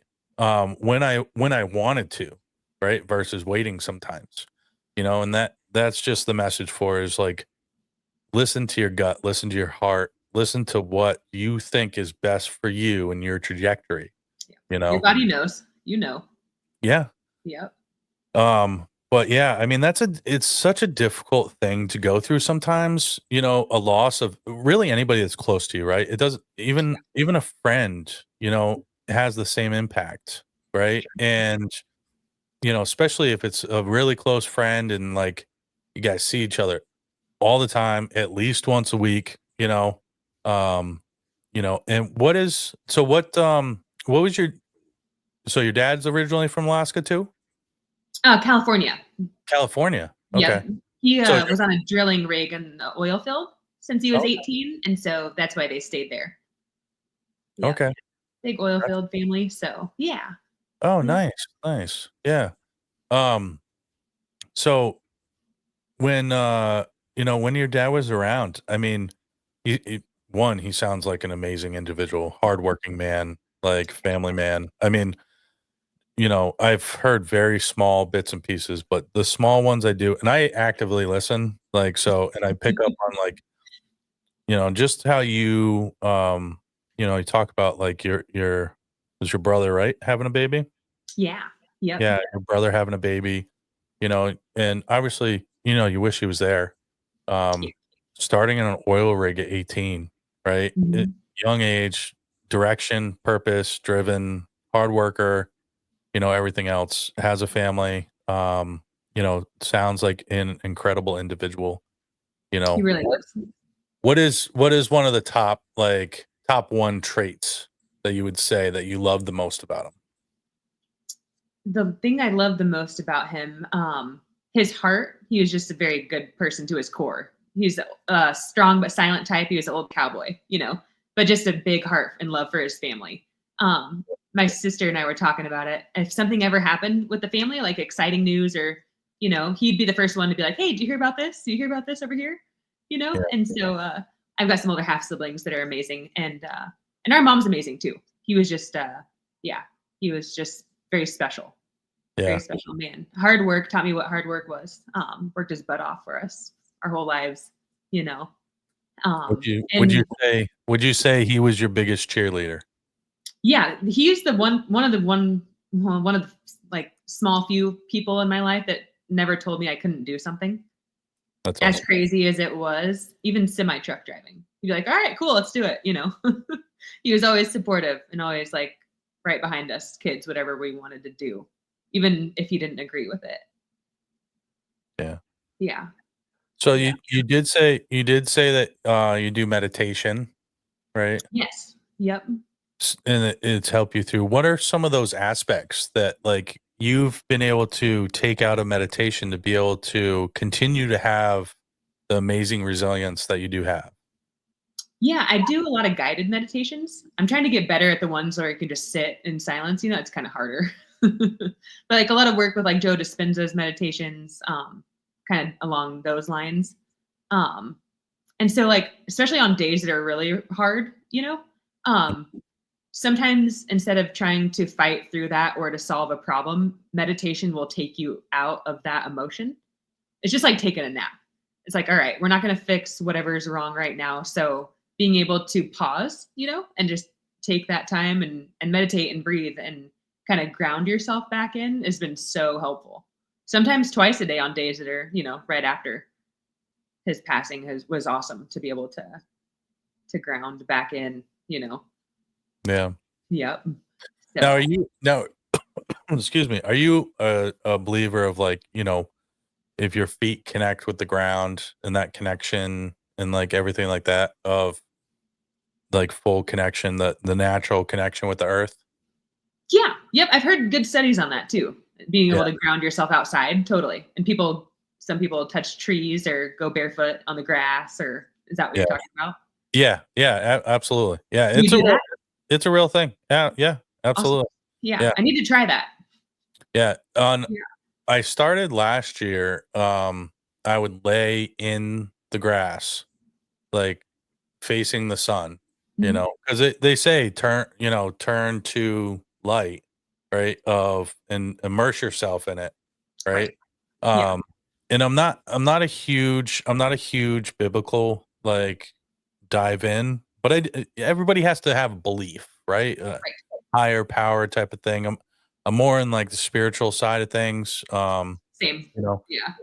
When I wanted to, right? Versus waiting sometimes. And that's just the message for is like listen to your gut, listen to your heart, listen to what you think is best for you and your trajectory, Yeah. you Your know? body knows. You know. Yeah. Yep. But yeah, I mean, it's such a difficult thing to go through sometimes, a loss of really anybody that's close to you, right? It doesn't even a friend, has the same impact, right? And, especially if it's a really close friend and like you guys see each other all the time, at least once a week, um, and what was your dad's originally from Alaska too? California. California. Yep. Okay. He So was on a drilling rig in the oil field since he was Oh, 18, and so that's why they stayed there. Yep. okay. Big oil Gotcha. field family. So yeah. Oh, Yeah. nice, nice. Yeah. Um, so when your dad was around, I mean, he sounds like an amazing individual, hardworking man, like family man. I mean, I've heard very small bits and pieces, but the small ones I do, and I actively listen, like, so, and I pick up on like, just how you talk about like was your brother, right? Having a baby? Yeah. Yep. Yeah, your brother having a baby, and obviously, you wish he was there. Yeah. Um, Starting in an oil rig at 18, right? Mhm. Young age, direction, purpose, driven, hard worker, everything else, has a family, sounds like an incredible individual, He really What was. what is one of the top 1 traits that you would say that you love the most about him? the thing I love the most about him, his heart, he was just a very good person to his core. He's a strong but silent type. He was an old cowboy, but just a big heart and love for his family. Um, my sister and I were talking about it. If something ever happened with the family, like exciting news or, he'd be the first one to be like, "Hey, do you hear about this? Do you hear about this over here?" Yeah. And so I've got some older half siblings that are amazing, and our mom's amazing too. He was just, yeah, he was just very special. Very Yeah. special man. Hard work taught me what hard work was. Worked his butt off for us our whole lives, you know. Would you And say he was your biggest cheerleader? yeah, he's the one of the like small few people in my life that never told me I couldn't do something. That's As awesome. crazy as it was, even semi truck driving. He'd be like, "All right, cool, let's do it." He was always supportive and always like right behind us kids, whatever we wanted to do, even if he didn't agree with it. Yeah. Yeah. So Yeah. you did say that you do meditation, right? Yes. Yep. And it's helped you through. What are some of those aspects that like you've been able to take out of meditation to be able to continue to have the amazing resilience that you do have? Yeah, I do a lot of guided meditations. I'm trying to get better at the ones where you can just sit in silence. It's kind of harder. But like a lot of work with like Joe Dispenza's meditations, kind of along those lines. Um, and so like especially on days that are really hard, um, sometimes instead of trying to fight through that or to solve a problem, meditation will take you out of that emotion. It's just like taking a nap. It's like, all right, we're not going to fix whatever's wrong right now. So being able to pause, and just take that time and meditate and breathe and kind of ground yourself back in has been so helpful. Sometimes twice a day on days that are, right after his passing was awesome to be able to ground back in, Yeah. Yep. Now, So excuse me, are you a believer of like, if your feet connect with the ground and that connection and like everything like that of like full connection, the natural connection with the earth? yeah, yep, I've heard good studies on that too. Being Yeah. able to ground yourself outside, totally. And some people touch trees or go barefoot on the grass, or is that what Yeah. you're talking about? Yeah. Yeah. Absolutely. Yeah. You do that? It's a real thing. Yeah. Yeah. Awesome. Absolutely. Yeah, Yeah. I need to try that. Yeah. Yeah. I started last year. I would lay in the grass, like facing the sun, Mhm. because they say turn to light, right? And immerse yourself in it, Right. right? Yeah. Um, and I'm not a huge biblical like dive in, but everybody has to have a belief, right? Right. Higher power type of thing. I'm more in like the spiritual side of things. Same. You know, Yeah.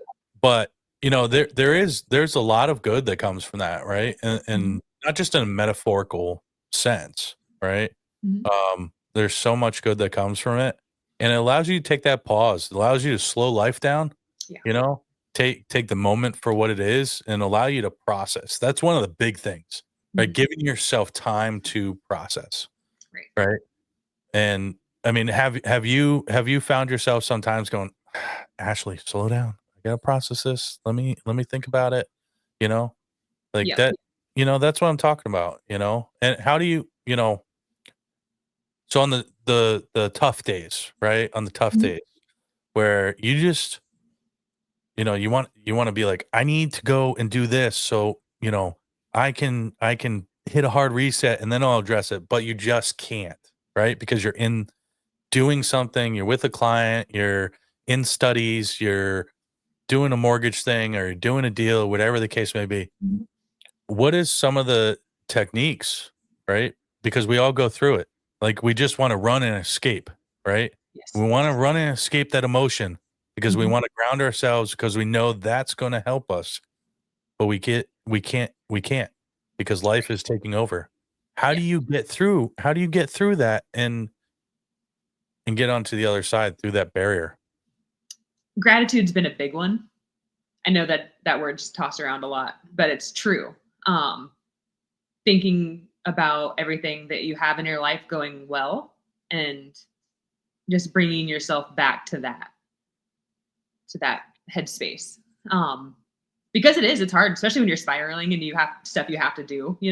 but, there's a lot of good that comes from that, right? And Mhm. not just in a metaphorical sense, right? Mhm. There's so much good that comes from it, and it allows you to take that pause. It allows you to slow life down, Yeah. you know? Take the moment for what it is and allow you to process. That's one of the big things, right? Mhm. Giving yourself time to process, Right. right? And, I mean, have you found yourself sometimes going, "Ashley, slow down. I gotta process this. Let me think about it," you know? Like Yep. that that's what I'm talking about, And how do so on the tough days, right? On the tough Mhm. days where you just, you wanna be like, "I need to go and do this so, I can hit a hard reset and then I'll address it," but you just can't, right? Because you're in doing something, you're with a client, you're in studies, you're doing a mortgage thing or you're doing a deal, whatever the case may be. Mhm. What is some of the techniques, right? Because we all go through it. Like we just want to run and escape, right? Yes. We want to run and escape that emotion because we Mhm. want to ground ourselves because we know that's going to help us. But we can't because life is taking over. Yeah. How do you get through that and get onto the other side through that barrier? Gratitude's been a big one. I know that that word's tossed around a lot, but it's true. Um, Thinking about everything that you have in your life going well and just bringing yourself back to that headspace. Because it's hard, especially when you're spiraling and you have stuff you have to do, but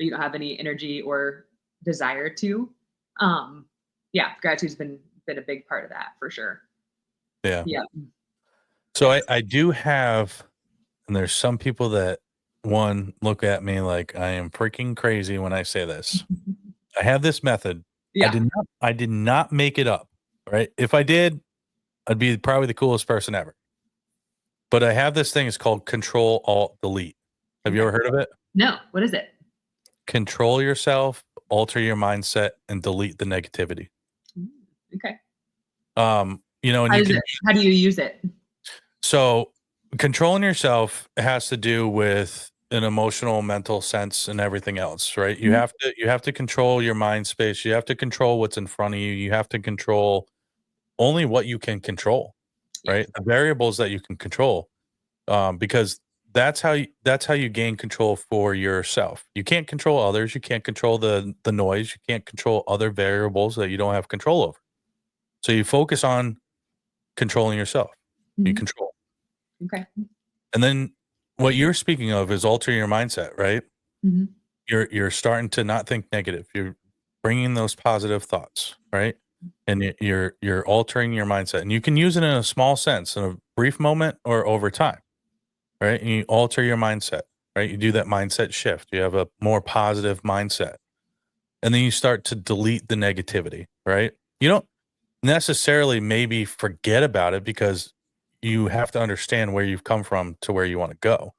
you don't have any energy or desire to. Yeah, gratitude's been a big part of that for sure. Yeah. Yeah. So I do have, and there's some people that look at me like I am freaking crazy when I say this. I have this method. Yeah. I did not make it up, right? If I did, I'd be probably the coolest person ever. But I have this thing. It's called Control Alt Delete. Have you ever heard of it? No. What is it? Control yourself, alter your mindset, and delete the negativity. Okay. And How do you use it? So controlling yourself has to do with an emotional, mental sense and everything else, right? You have to control your mind space. You have to control what's in front of you. You have to control only what you can control, right? The variables that you can control, because that's how you gain control for yourself. You can't control others. You can't control the noise. You can't control other variables that you don't have control over. So you focus on controlling yourself. You control. Okay. And then what you're speaking of is altering your mindset, right? You're starting to not think negative. You're bringing those positive thoughts, right? And you're altering your mindset, and you can use it in a small sense, in a brief moment or over time, right? And you alter your mindset, right? You do that mindset shift. You have a more positive mindset, and then you start to delete the negativity, right? You don't necessarily maybe forget about it, because you have to understand where you've come from to where you want to go.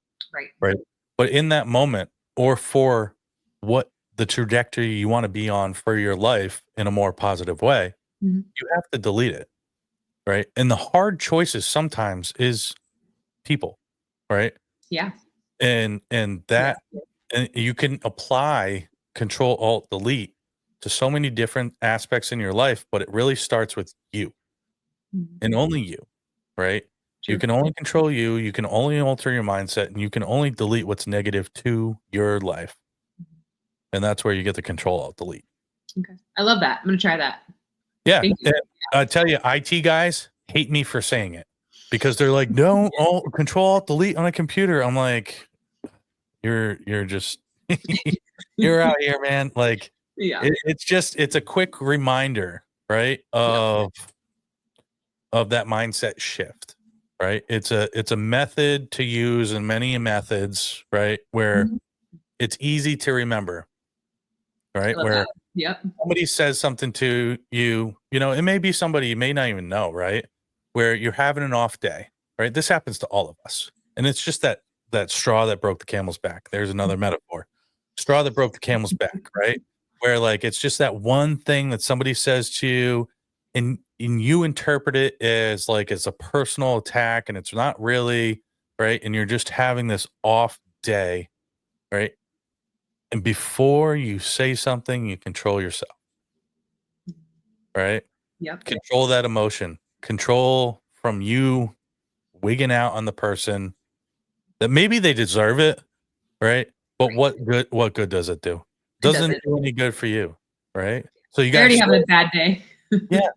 Right. But in that moment, or for what the trajectory you want to be on for your life in a more positive way, you have to delete it. Right. And the hard choices sometimes is people. Right. Yeah. And that, and you can apply Control Alt Delete to so many different aspects in your life, but it really starts with you and only you. Right. True. You can only control you. You can only alter your mindset, and you can only delete what's negative to your life. And that's where you get the Control Alt Delete. Okay. I love that. I'm going to try that. Yeah. I tell you, IT guys hate me for saying it, because they're like, no, Control Alt Delete on a computer. I'm like, you're just, you're out here, man. Like, it's a quick reminder, right? Of that mindset shift. Right. It's a method to use in many methods, right? Where it's easy to remember, right? Where somebody says something to you, it may be somebody you may not even know, right? Where you're having an off day, right? This happens to all of us. And it's just that straw that broke the camel's back. There's another metaphor. Straw that broke the camel's back, right? Where like it's just that one thing that somebody says to you, and you interpret it as like it's a personal attack, and it's not really, right? And you're just having this off day, right? And before you say something, you control yourself, right? Control that emotion. Control from you wigging out on the person that maybe they deserve it, right? But what good does it do? Doesn't do any good for you, right? So you already guys have a bad day. yeah.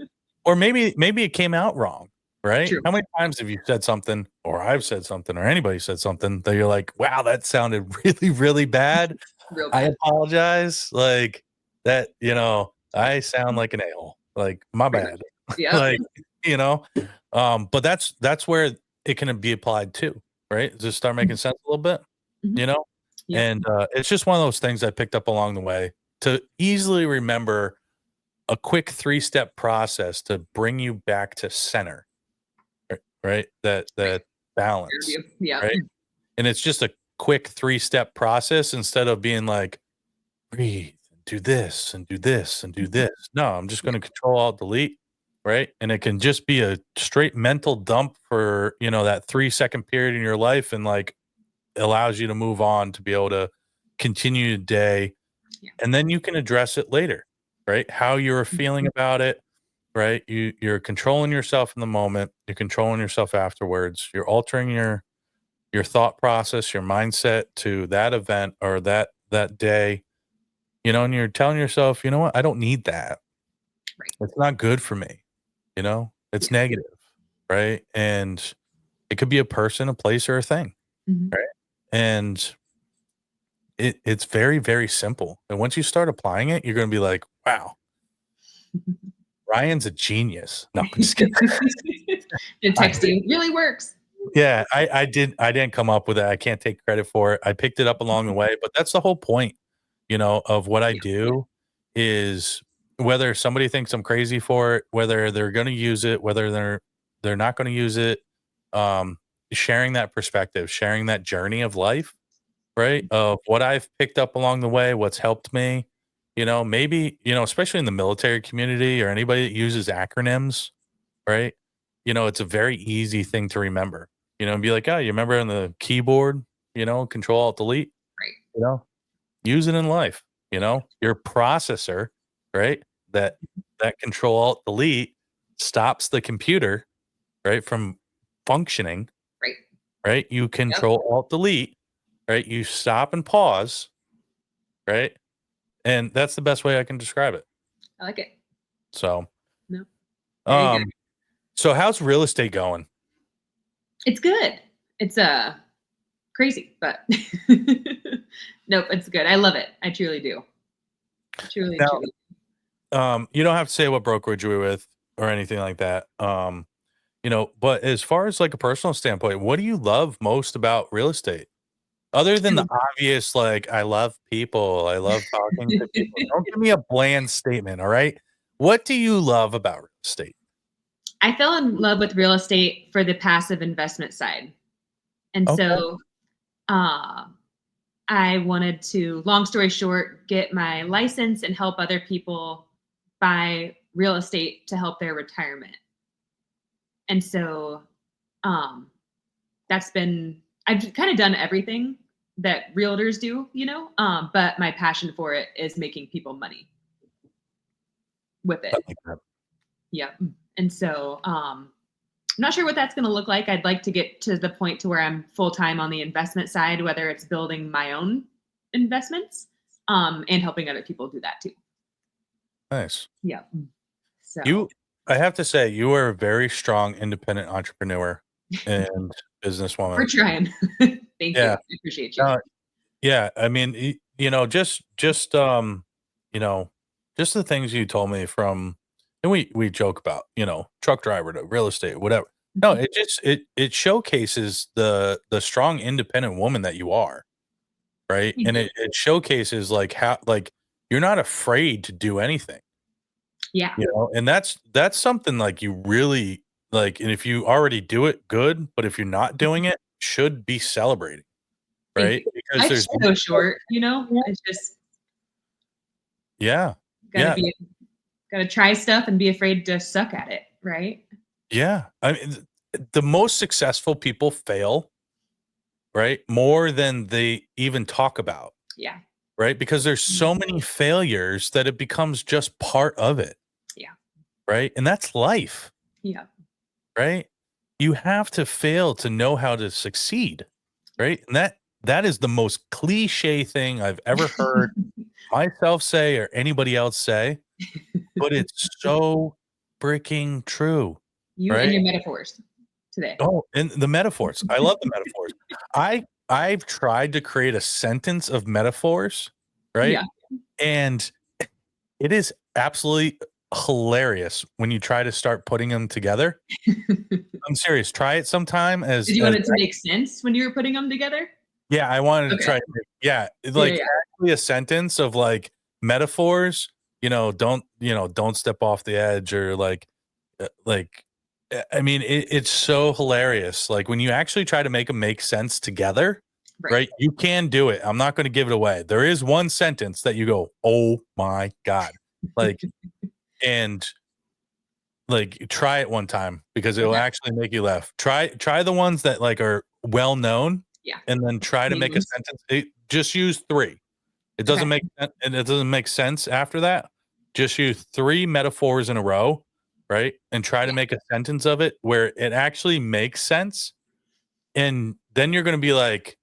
Or maybe it came out wrong, right? True. How many times have you said something, or I've said something, or anybody said something that you're like, wow, that sounded really, really bad. Real bad. I apologize. Like that, I sound like an a-hole. Like, my bad. Like, but that's where it can be applied too, right? Just start making sense a little bit, and it's just one of those things I picked up along the way to easily remember a quick 3-step process to bring you back to center, right? That balance, right? And it's just a quick 3-step process, instead of being like, breathe, do this and do this and do this. No, I'm just going to Control Alt Delete, right? And it can just be a straight mental dump for, that 3-second period in your life, and like allows you to move on, to be able to continue the day. And then you can address it later, right? How you're feeling about it, right? You're controlling yourself in the moment. You're controlling yourself afterwards. You're altering your thought process, your mindset to that event or that day, and you're telling yourself, you know what? I don't need that. Right. It's not good for me. It's negative, right? And it could be a person, a place, or a thing, Mhm. right? And it's very, very simple. And once you start applying it, you're going to be like, wow, Ryan's a genius. No, I'm just kidding. The I, texting really works. yeah, I didn't come up with it. I can't take credit for it. I picked it up along the way, but that's the whole point, of what I do is whether somebody thinks I'm crazy for it, whether they're going to use it, whether they're not going to use it, um, sharing that perspective, sharing that journey of life, right? Of what I've picked up along the way, what's helped me, maybe, especially in the military community or anybody that uses acronyms, right? It's a very easy thing to remember, and be like, oh, you remember on the keyboard, Control Alt Delete, Right. you know, use it in life, your processor, right? That Control Alt Delete stops the computer, right, from functioning, Right. right? You Yep. Control Alt Delete, right? You stop and pause, right? And that's the best way I can describe it. I like it. So, No. Very good. so how's real estate going? It's good. It's crazy, but nope, it's good. I love it. I truly do. Truly, Now, truly. you don't have to say what brokerage you're with or anything like that. But as far as like a personal standpoint, what do you love most about real estate? Other than the obvious, like, I love people, I love talking to people. Don't give me a bland statement, all right? What do you love about real estate? I fell in love with real estate for the passive investment side. And Okay. so uh, I wanted to, long story short, get my license and help other people buy real estate to help their retirement. And so um, I've kind of done everything that realtors do, but my passion for it is making people money with I it. like that. Yeah. And so I'm not sure what that's going to look like. I'd like to get to the point to where I'm full time on the investment side, whether it's building my own investments and helping other people do that too. Nice. Yeah. So I have to say, you are a very strong independent entrepreneur and we're businesswoman. trying. Thank you. Yeah. I appreciate you. No, yeah. I mean, you know, just the things you told me from, and we joke about, truck driver to real estate, whatever. No, Mhm. it showcases the strong independent woman that you are, right? Thank And you. it showcases like how like you're not afraid to do anything. Yeah. And that's something like you really like, and if you already do it, good, but if you're not doing it, should be celebrating, Thank right? you. Because Life's there's so short, it's just yeah, gotta yeah, be gotta try stuff and be afraid to suck at it, right? yeah. I mean, the most successful people fail, right? More than they even talk about, Yeah. right? Because there's Mm. so many failures that it becomes just part of it, Yeah. right? And that's life, Yeah. right? You have to fail to know how to succeed, right? And that is the most cliche thing I've ever heard myself say or anybody else say, but it's so freaking true, You and right? your metaphors today. Oh, and the metaphors. I love the metaphors. I've tried to create a sentence of metaphors, right? Yeah. And it is absolutely hilarious when you try to start putting them together. Did I'm serious. Try it sometime you want it to make sense when you were putting them together? yeah, I wanted to Okay. try yeah, it's Yeah, like yeah. actually a sentence of like metaphors, don't step off the edge or I mean, it's so hilarious. Like when you actually try to make them make sense together, Right. right? You can do it. I'm not going to give it away. There is one sentence that you go, "Oh my god!" Like and like try it one time because it will Okay. actually make you laugh. Try the ones that like are well known, Yeah. and then try to make a Nameless. sentence. Just use three. It Okay. doesn't make and it doesn't make sense after that. Just use three metaphors in a row, right? And try to Yeah. make a sentence of it where it actually makes sense. And then you're gonna be like,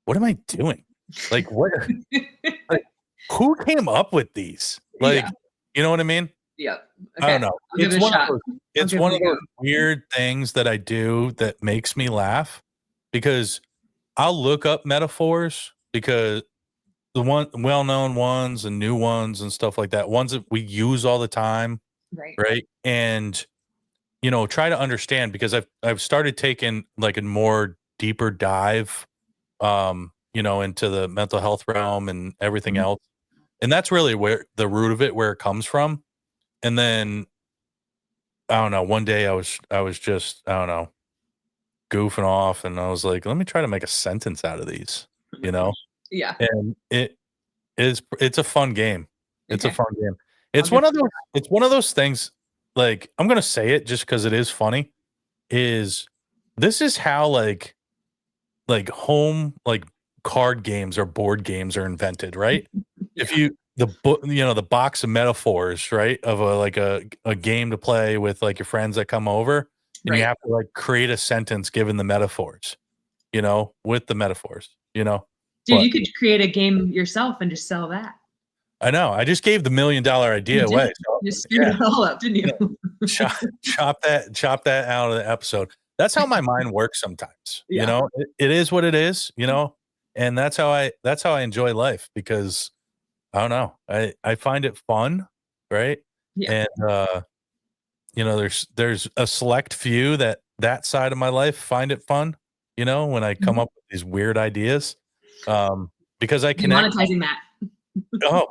"What am I doing? Like, what like, who came up with these?" Yeah. Like, you know what I mean? Yep. I don't Okay. know. I'll give it a shot. I'll It's give one it of a go. those weird things that I do that makes me laugh because I'll look up metaphors because the well-known ones and new ones and stuff like that, ones that we use all the time, Right. right? And try to understand because I've started taking like a more deeper dive into the mental health realm and everything Mhm. else. And that's really where the root of it, where it comes from. And then I don't know, one day I was just, I don't know, goofing off and I was like, let me try to make a sentence out of these, Oh you my know? gosh. Yeah. And it's a fun game. It's a Okay. fun game. I'll give it a shot. It's one of those things, like, I'm gonna say it just because it is funny, is this is how home card games or board games are invented, right? If Yeah. you the book, the box of metaphors, right? Of a game to play with like your friends that come over, and you Right. have to like create a sentence given the metaphors, with the metaphors, Dude, but you could create a game yourself and just sell that. I know. I just gave the $1,000,000 You idea did. away. So You screwed yeah, it all up, didn't you know, you? chop chop that out of the episode. That's how my mind works sometimes. Yeah. It is what it is. And that's how I enjoy life because I don't know. I find it fun, right? Yeah. And there's a select few that side of my life find it fun. When I come Mhm. up with these weird ideas, because I Be connect. monetizing that. Oh,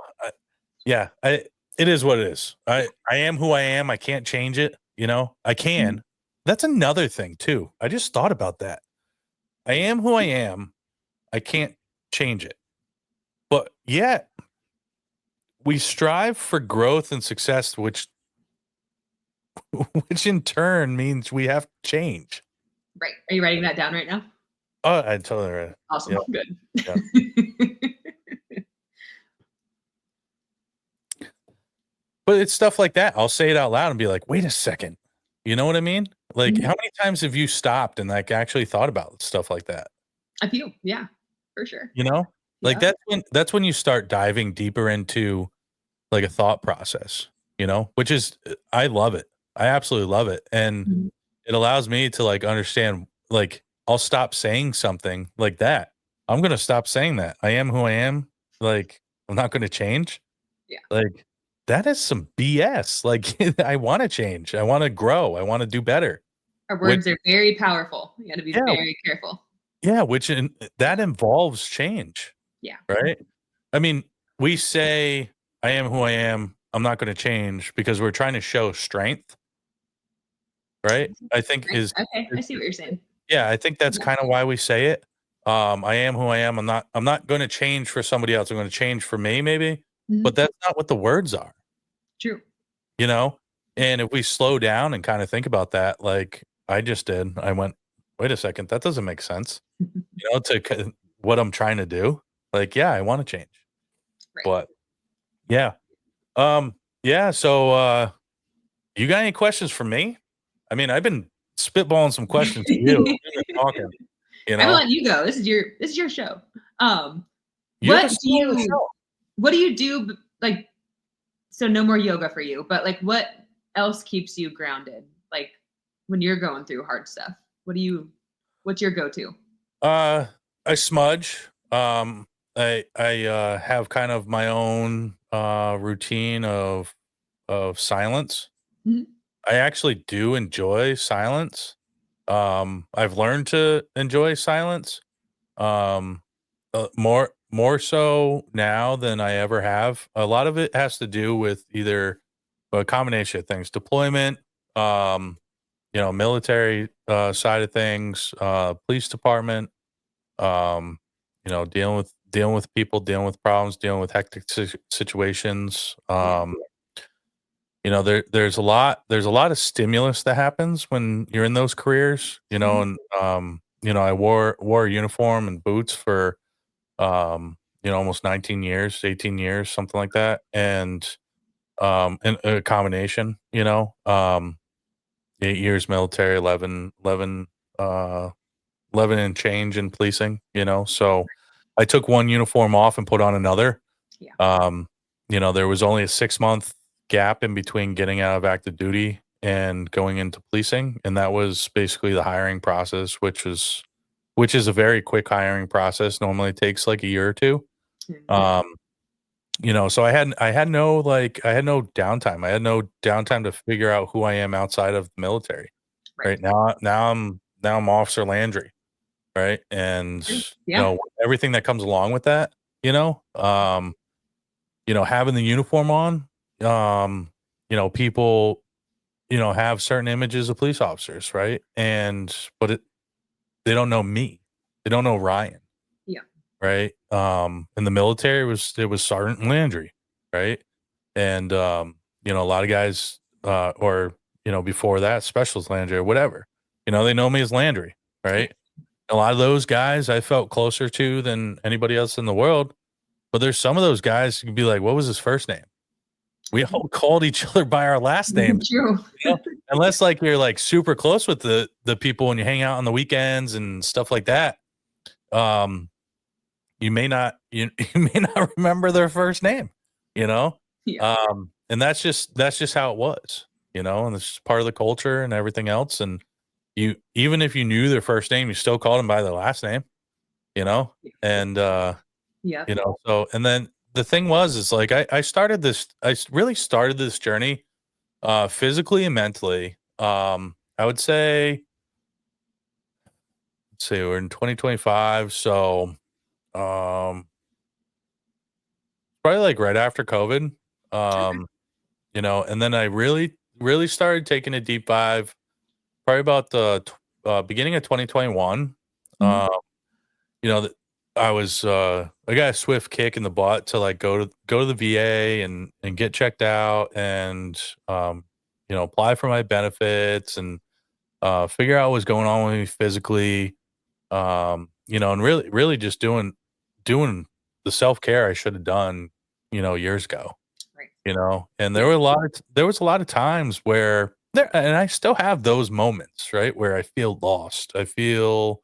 yeah, it is what it is. I am who I am. I can't change it, I Mhm. can. That's another thing too. I just thought about that. I am who I am. I can't change it. But yet we strive for growth and success, which which in turn means we have to change. Right. Are you writing that down right now? Oh, I totally right. Awesome. Yeah, Good. yeah. But it's stuff like that. I'll say it out loud and be like, "Wait a second." You know what I mean? Like, how Mhm. many times have you stopped and like actually thought about stuff like that? A few. Yeah, for sure. You know? Like, Yep. that's when you start diving deeper into, like, a thought process, which is I love it. I absolutely love it, and Mhm. it allows me to, like, understand, like, I'll stop saying something like that. I'm gonna stop saying that. I am who I am, like, I'm not gonna change. Yeah. Like, that is some BS. Like, I wanna change. I wanna grow. I wanna do better. Our Which words are very powerful. You gotta be yeah, very careful. yeah, which in Yeah. that involves change. Yeah. Right? I mean, we say, "I am who I am. I'm not gonna change," because we're trying to show strength, right? I think Right. Okay. I see what you're saying. yeah, I think that's Yeah. kinda why we say it. "I am who I am. I'm not gonna change for somebody else. I'm gonna change for me maybe," but Mhm. that's not what the words are, True. you know? And if we slow down and kinda think about that like I just did, I went, "Wait a second, that doesn't make sense," to what I'm trying to do. Like, yeah, I wanna change, Right. but yeah. Yeah, so, you got any questions for me? I mean, I've been spitballing some questions to you. We've been talking, you I'm gonna know? let you go. This is your show. Um, You're the what do star of the you show. what do you do like so no more yoga for you, but like what else keeps you grounded? Like when you're going through hard stuff. What do you what's your go-to? Uh, I smudge. I have kind of my own, routine of silence. Mhm. I actually do enjoy silence. I've learned to enjoy silence. Um, more so now than I ever have. A lot of it has to do with either a combination of things, deployment, um, military side of things, police department, dealing with people, dealing with problems, dealing with hectic situations. Yeah. There's a lot of stimulus that happens when you're in those careers, Mhm. and I wore a uniform and boots for almost 19 years, 18 years, something like that. And a combination, 8 years military, 11 and change in policing, so I took one uniform off and put on another. Yeah. Um, there was only a 6-month gap in between getting out of active duty and going into policing, and that was basically the hiring process, which is a very quick hiring process. Normally takes like a year or two. Um, so I had no downtime. I had no downtime to figure out who I am outside of the military. Right now I'm Officer Landry, right? And Yeah. everything that comes along with that, having the uniform on, people, have certain images of police officers, right? But they don't know me. They don't know Ryan, Yeah. right? In the military, it was Sergeant Landry, right? And a lot of guys, or before that, Specialist Landry or whatever, they know me as Landry, right? A lot of those guys I felt closer to than anybody else in the world. But there's some of those guys who can be like, "What was his first name?" We all called each other by our last names, True. unless like you're like super close with the people and you hang out on the weekends and stuff like that. Um, you may not you may not remember their first name, you know. Yeah. And that's just how it was, and it's just part of the culture and everything else. And you, even if you knew their first name, you still called them by their last name, and Yeah. so, and then the thing was, is like, I really started this journey, physically and mentally. I would say, let's see, we're in 2025. So, probably like right after COVID, um, and then I really, really started taking a deep dive, probably about the beginning of 2021. Mhm. Um, you know, th- I got a swift kick in the butt to like go to the VA and get checked out and apply for my benefits and figure out what's going on with me physically. And really really just doing the self-care I should have done, years ago. Right. And Yeah. there was a lot of times where there, and I still have those moments, right, where I feel lost. I feel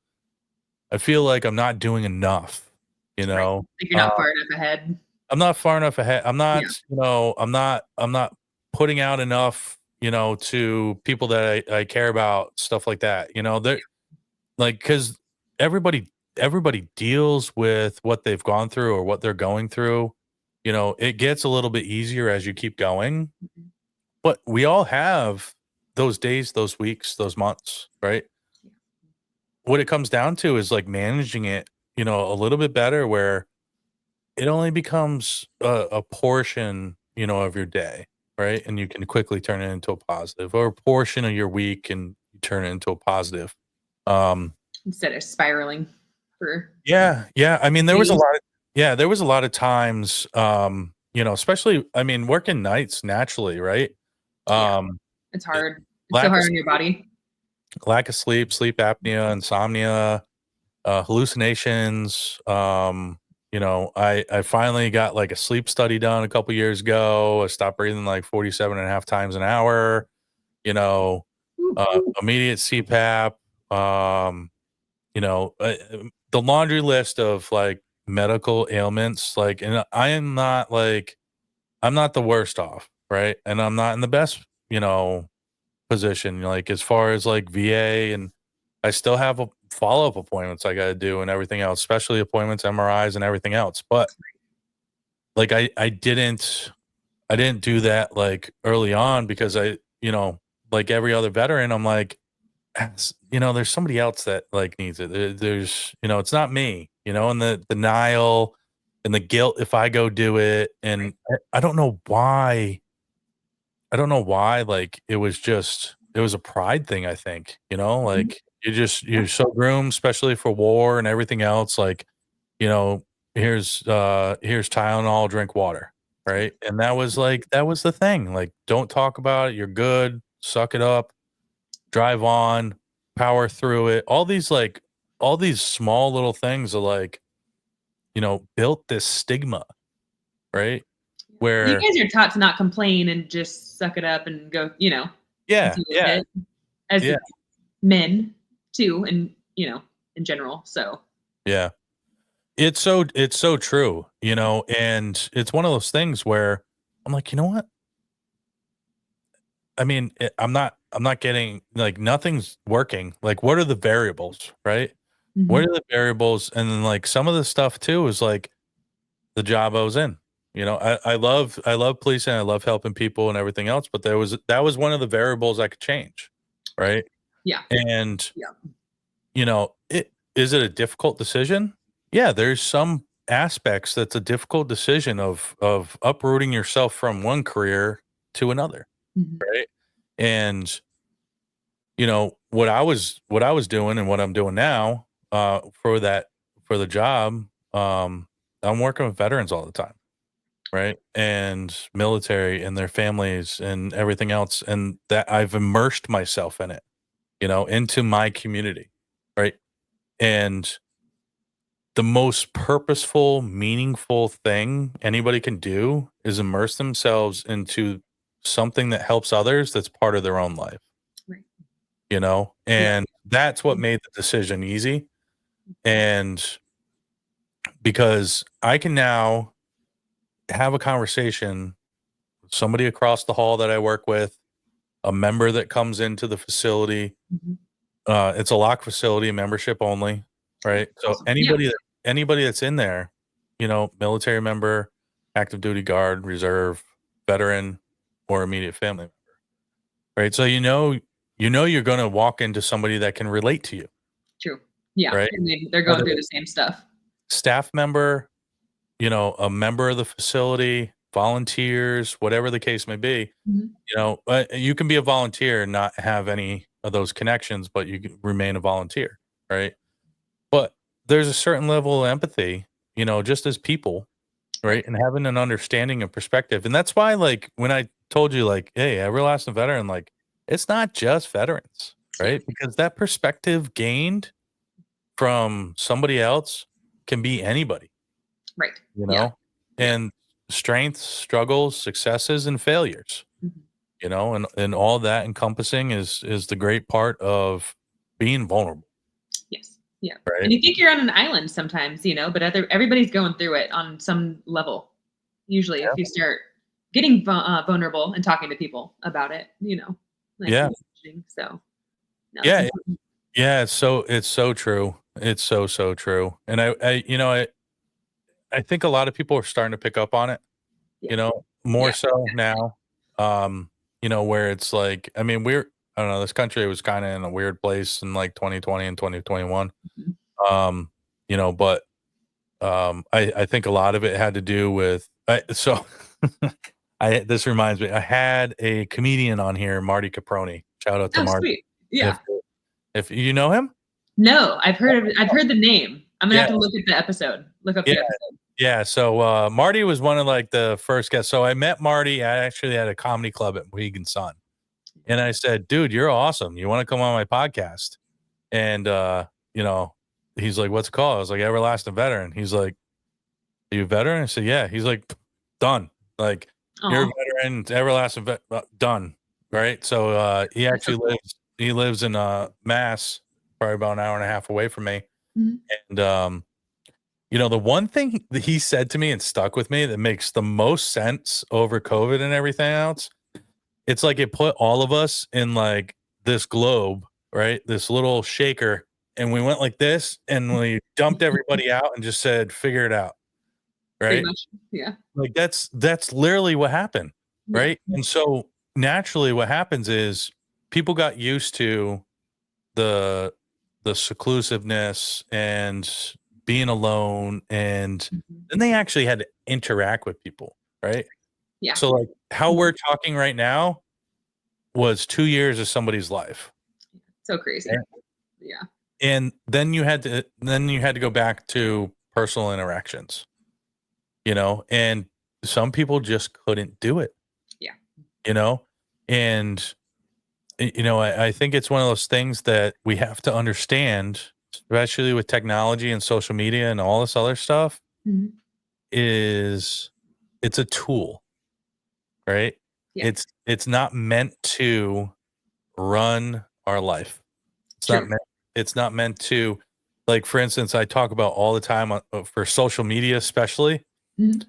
like I'm not doing enough, you Right. know? Like you're Uh, not far enough ahead. I'm not far enough ahead. I'm Yeah. not, I'm not putting out enough, to people that I care about, stuff like that. They're like, cause everybody deals with what they've gone through or what they're going through. It gets a little bit easier as you keep going, Mhm. but we all have those days, those weeks, those months, right? Yeah. What it comes down to is like managing it, a little bit better where it only becomes a portion, of your day, right? And you can quickly turn it into a positive, or a portion of your week and you turn it into a positive. Um, Instead of spiraling for yeah, yeah. I mean, days. there was a lot of times, especially, I mean, working nights naturally, right? Yeah. Um, It's it- hard. It's so lack of hard on your body. sleep apnea, insomnia, hallucinations. I finally got like a sleep study done a couple years ago. I stopped breathing like 47 and a half times an hour, you know, Ooh. immediate CPAP, the laundry list of like medical ailments. Like, and I'm not the worst off, right? And I'm not in the best, position, like as far as like VA, and I still have a follow-up appointments I gotta do and everything else, specialty appointments, MRIs and everything else. But like I didn't do that like early on because like every other veteran, I'm like, there's somebody else that like needs it. There's, it's not me, and the denial and the guilt if I go do it. Right. And I don't know why. I don't know why, like, it was a pride thing, I think, Mhm. like, Yeah. you're so groomed, especially for war and everything else, like, you know, here's Tylenol, drink water, right? And that was the thing, like, don't talk about it, you're good, suck it up, drive on, power through it. All these small little things are like, built this stigma, right? You Where guys are taught to not complain and just suck it up and go, yeah, deal with yeah, it as yeah, men too, and in general. So yeah. It's so true, and it's one of those things where I'm like, "You know what? I mean, I'm not getting, like, nothing's working. Like, what are the variables, right? What Mhm. are the variables? And then, like, some of the stuff too is like the job I was in. I love policing, I love helping people and everything else, but that was one of the variables I could change, right? Yeah. And, Yeah. is it a difficult decision? Yeah, there's some aspects that's a difficult decision of uprooting yourself from one career to another, Mhm. right? And, what I was doing and what I'm doing now, for the job, I'm working with veterans all the time, right? And military and their families and everything else, and that I've immersed myself in it, into my community, right? And the most purposeful, meaningful thing anybody can do is immerse themselves into something that helps others that's part of their own life, Right. Yeah. and that's what made the decision easy. And because I can now have a conversation with somebody across the hall that I work with, a member that comes into the facility. Mhm. It's a lock facility, membership only, right? So Awesome. Yeah. anybody that's in there, military member, active duty guard, reserve, veteran, or immediate family member, right? So you're going to walk into somebody that can relate to you, True. Yeah. right? And they're going Whether through the it's same stuff. staff member, a member of the facility, volunteers, whatever the case may be. Mhm. You can be a volunteer and not have any of those connections, but you can remain a volunteer, right? But there's a certain level of empathy, just as people, Right. right? And having an understanding and perspective. And that's why, like, when I told you, like, hey, everlasting veteran, like, it's not just veterans, Yeah. right? Because that perspective gained from somebody else can be anybody, Right. you Yeah. know, Yeah. and strengths, struggles, successes, and failures, Mhm. and all that encompassing is the great part of being vulnerable, Yes. Yeah. right? And you think you're on an island sometimes, but everybody's going through it on some level. Usually, if you start getting vulnerable and talking to people about it, like Yeah. you were mentioning. So, no, it's Yeah. important. Yeah. It's so true. It's so true. And I think a lot of people are starting to pick up on it, Yeah. more Yeah. so now. Where it's like, I mean, I don't know, this country was kind of in a weird place in like 2020 and 2021. Mhm. Um, but I think a lot of it had to do with so this reminds me, I had a comedian on here, Marty Caproni. Shout out to Oh, Marty. sweet. If Yeah. if you know him? No, I've heard the name. I'm gonna Yeah, have to look at the episode. Look up yeah, the episode. yeah. So Marty was one of like the first guests. So I met Marty. I actually had a comedy club at Mohegan Sun. And I said, dude, you're awesome. You want to come on my podcast? And you know, he's like, what's it called? I was like, Everlasting Veteran. He's like, are you a veteran? I said, yeah. He's like, done. Like, you're a Oh, veteran, everlasting done. Right. So he that's so actually cool. lives in Mass, probably about an hour and a half away from me. Mhm. And the one thing that he said to me and stuck with me that makes the most sense over COVID and everything else, it's like it put all of us in like this globe, right? This little shaker, and we went like this, and we dumped everybody out and just said, "Figure it out," Pretty right? much. Yeah. Like that's literally what happened, Yeah. right? And so naturally, what happens is people got used to the seclusiveness and being alone, and Mhm. then they actually had to interact with people, right? Yeah. So like how Mhm. we're talking right now was 2 years of somebody's life, So crazy. right? Yeah. And then you had to go back to personal interactions, and some people just couldn't do it, Yeah. you know? And I think it's one of those things that we have to understand, especially with technology and social media and all this other stuff, Mhm. is it's a tool, right? Yeah. It's not meant to run our life. It's not True. meant it's not meant to, like, for instance, I talk about all the time for social media especially, Mhm.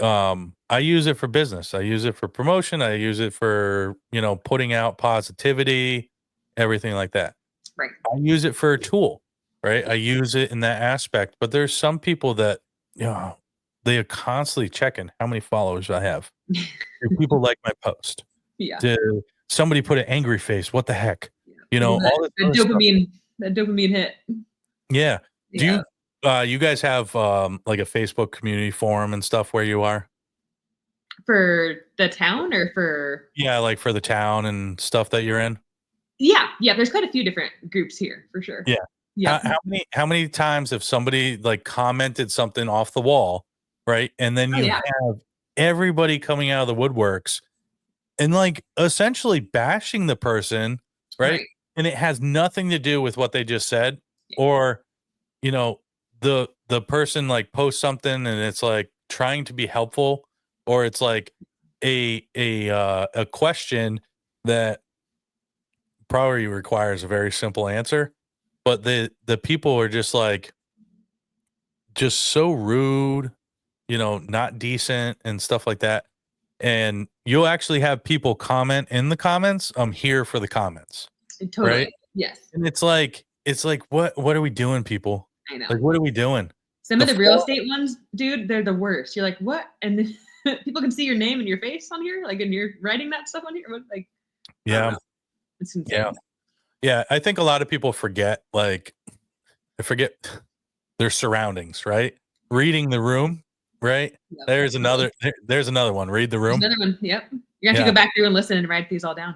I use it for business. I use it for promotion. I use it for, putting out positivity, everything like that. Right. I use it for a tool, right? I use it in that aspect, but there's some people that, they are constantly checking how many followers I have. Do people like my post? Yeah. Did somebody put an angry face? What the heck? Yeah. All this The other stuff. dopamine hit. Yeah. Do Yeah. you guys have like a Facebook community forum and stuff where you are? For the town or for Yeah, like for the town and stuff that you're in? yeah, there's quite a few different groups here for sure. Yeah. Yeah. How many times have somebody like commented something off the wall, right? And then Oh you yeah. have everybody coming out of the woodworks and like essentially bashing the person, right? Right. And it has nothing to do with what they just said, Yeah. or you know, the person like posts something and it's like trying to be helpful, or it's like a question that probably requires a very simple answer, but the people are just like just so rude, not decent and stuff like that. And you'll actually have people comment in the comments, I'm here for the comments, right? Totally. Yes. And it's like what are we doing, people? I know. Like what are we doing? Some The of the real floor, estate ones, dude, they're the worst. You're like, what? And then people can see your name and your face on here, like, and you're writing that stuff on here. Like, I don't yeah, know. It's yeah. insane. Yeah, I think a lot of people forget, like, they forget their surroundings, right? Reading the room, right? Yep. There's another one. Read the There's room. another one. Yep. You're gonna have to Yeah. go back through and listen and write these all down.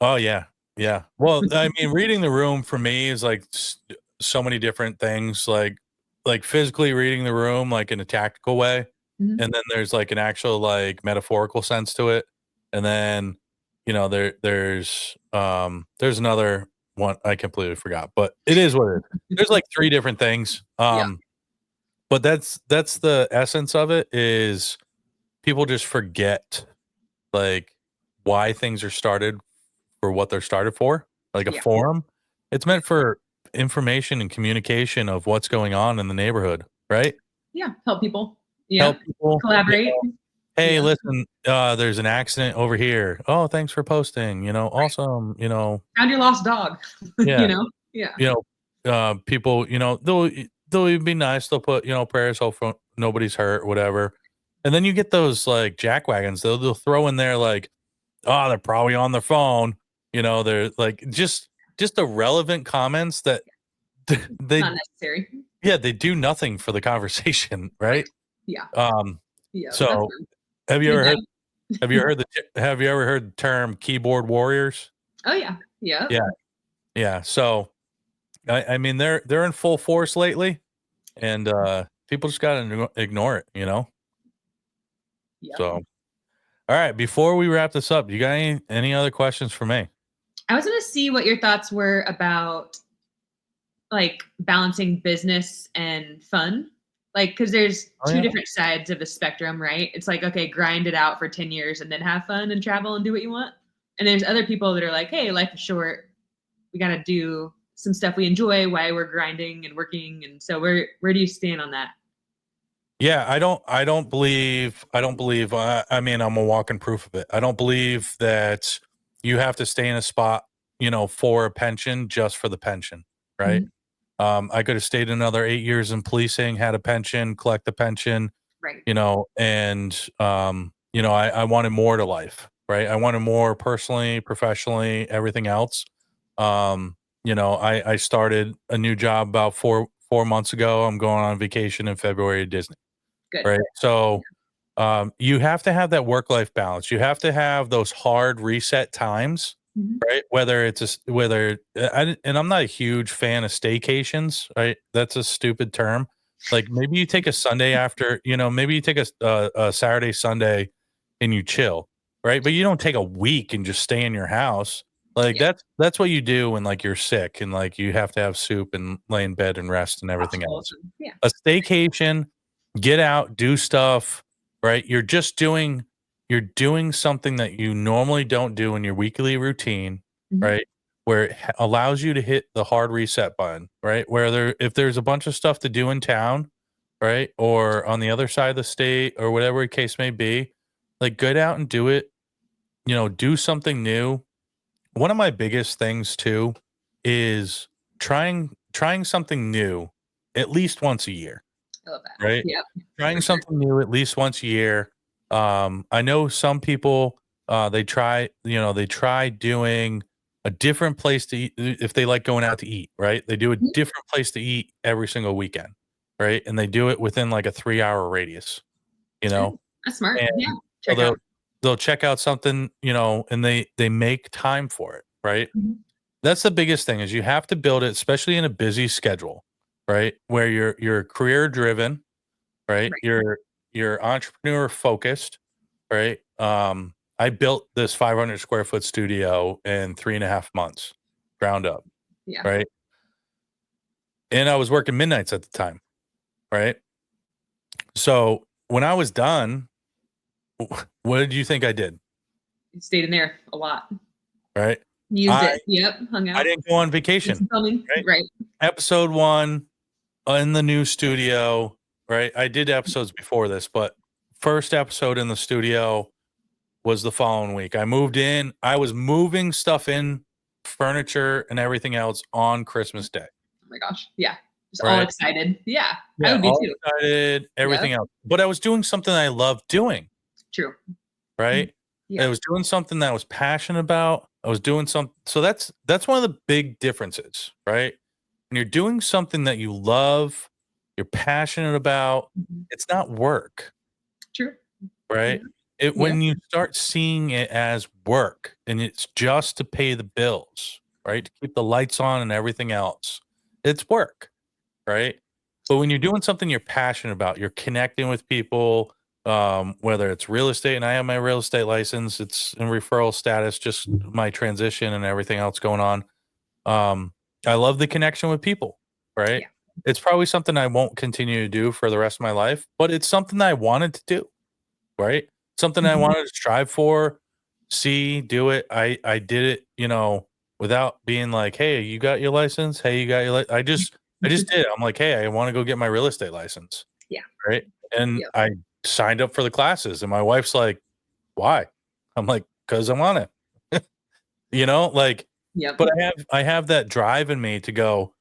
Oh yeah. Yeah. Well, I mean, reading the room for me is like so many different things, like physically reading the room, like in a tactical way, Mhm. and then there's like an actual like metaphorical sense to it, and then there's another one I completely forgot, but it is what it is. There's like three different things. Yeah. But that's the essence of it, is people just forget like why things are started for what they're started for, like a Yeah. forum. It's meant for information and communication of what's going on in the neighborhood, right? Yeah. Help people. Yeah. Help people. Collaborate. Hey, Yeah. listen, there's an accident over here. Oh, thanks for posting. Awesome. Found your lost dog. Yeah. Yeah. You people, they'll be nice. They'll put, prayers, hope nobody's hurt, whatever. And then you get those like jackwagons. They'll throw in there like, oh, they're probably on their phone. They're like just irrelevant comments that they Not necessary. yeah, they do nothing for the conversation, Right. right? Yeah. Um, Yeah. That's so fun. have you Good ever heard time. the term keyboard warriors? Oh yeah. Yeah. Yeah, yeah. So I mean they're in full force lately, and people just gotta ignore it. Yeah. So all right, before we wrap this up, you got any other questions for me? I was gonna see what your thoughts were about like balancing business and fun. Like, because there's Oh two yeah. different sides of the spectrum, right? It's like, okay, grind it out for 10 years and then have fun and travel and do what you want. And there's other people that are like, hey, life is short. We got to do some stuff we enjoy while we're grinding and working. And so where do you stand on that? Yeah, I don't believe, I mean, I'm a walking proof of it. I don't believe that you have to stay in a spot, for a pension just for the pension, right? Mhm. I could have stayed another 8 years in policing, had a pension, collect the pension, Right. and I wanted more to life, right? I wanted more personally, professionally, everything else. I started a new job about four months ago. I'm going on vacation in February to Disney. Good. Right. So you have to have that work life balance. You have to have those hard reset times, Mhm. right? And I'm not a huge fan of staycations, right? That's a stupid term. Like maybe you take a Sunday after, maybe you take a Saturday, Sunday and you chill, right? But you don't take a week and just stay in your house. Like Yeah. that's what you do when like you're sick and like you have to have soup and lay in bed and rest and everything Popsicles else. and- Yeah. A staycation, get out, do stuff, right? You're doing something that you normally don't do in your weekly routine, Mhm. right? Where it allows you to hit the hard reset button, right? If there's a bunch of stuff to do in town, right? Or on the other side of the state or whatever the case may be. Like get out and do it, do something new. One of my biggest things too is trying something new at least once a year, I love that. right? Yep. Trying For sure. something new at least once a year. I know some people they try doing a different place to eat if they like going out to eat, right? They do a Mhm. different place to eat every single weekend, right? And they do it within like a 3-hour radius, you know? Oh, that's smart. And Yeah. so Check out. they'll check out something, and they make time for it, right? Mhm. That's the biggest thing is you have to build it, especially in a busy schedule, right? Where you're career driven, right? Right. You're entrepreneur focused, right? I built this 500 square foot studio in 3.5 months, ground up, Yeah. right? And I was working midnights at the time, right? So when I was done, what did you think I did? You stayed in there a lot. Right? Used I it. Yep. Hung I out. didn't go on Did vacation, some filming. right? Right. Episode 1 in the new studio, right? I did episodes before this, but first episode in the studio was the following week. I moved in. I was moving stuff in, furniture and everything else on Christmas Day, Oh my gosh. Yeah. Just all right? excited. Yeah. I Yeah, would be all too. excited, Yep. everything else. But I was doing something I loved doing, True. Mhm. right? I Yeah. was doing something that I was passionate about. I was doing so that's one of the big differences, right? When you're doing something that you love, you're passionate about, Mhm. it's not work, True. Yeah. right? It Yeah. when you start seeing it as work and it's just to pay the bills, right? To keep the lights on and everything else, it's work, right? But when you're doing something you're passionate about, you're connecting with people, whether it's real estate, and I have my real estate license, it's in referral status, just my transition and everything else going on. Um, I love the connection with people, right? Yeah. It's probably something I won't continue to do for the rest of my life, but it's something that I wanted to do, right? Something I Mhm. wanted to strive for, see, do it. I did it, without being like, "Hey, you got your license? Hey, you got your I just did it. I'm like, "Hey, I wanna go get my real estate license." Yeah. Right? And Yep. I signed up for the classes, and my wife's like, "Why?" I'm like, "'Cause I want it." Like, Yep. but I have that drive in me to go,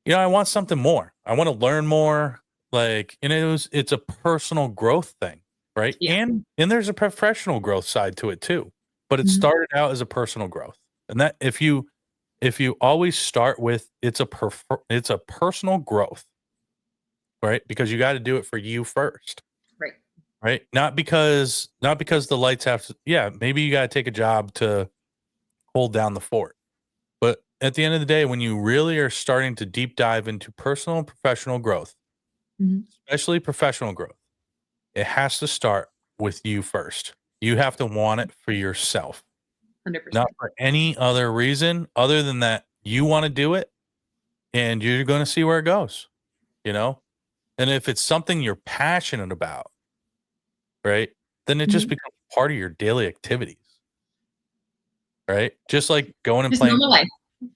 I want something more. I wanna learn more, like, and it's a personal growth thing, right? Yeah. And there's a professional growth side to it too, but it Mhm. started out as a personal growth. And that if you always start with it's a personal growth, right? Because you gotta do it for you first. Right. Right? Not because the lights have to maybe you gotta take a job to hold down the fort. But at the end of the day, when you really are starting to deep dive into personal and professional growth, Mhm. especially professional growth, it has to start with you first. You have to want it for yourself, not 100%. for any other reason other than that you wanna do it and you're gonna see where it goes, you know? And if it's something you're passionate about, right, then it just Mhm. becomes part of your daily activities. Right? Just like going and Just playing normal golf. life.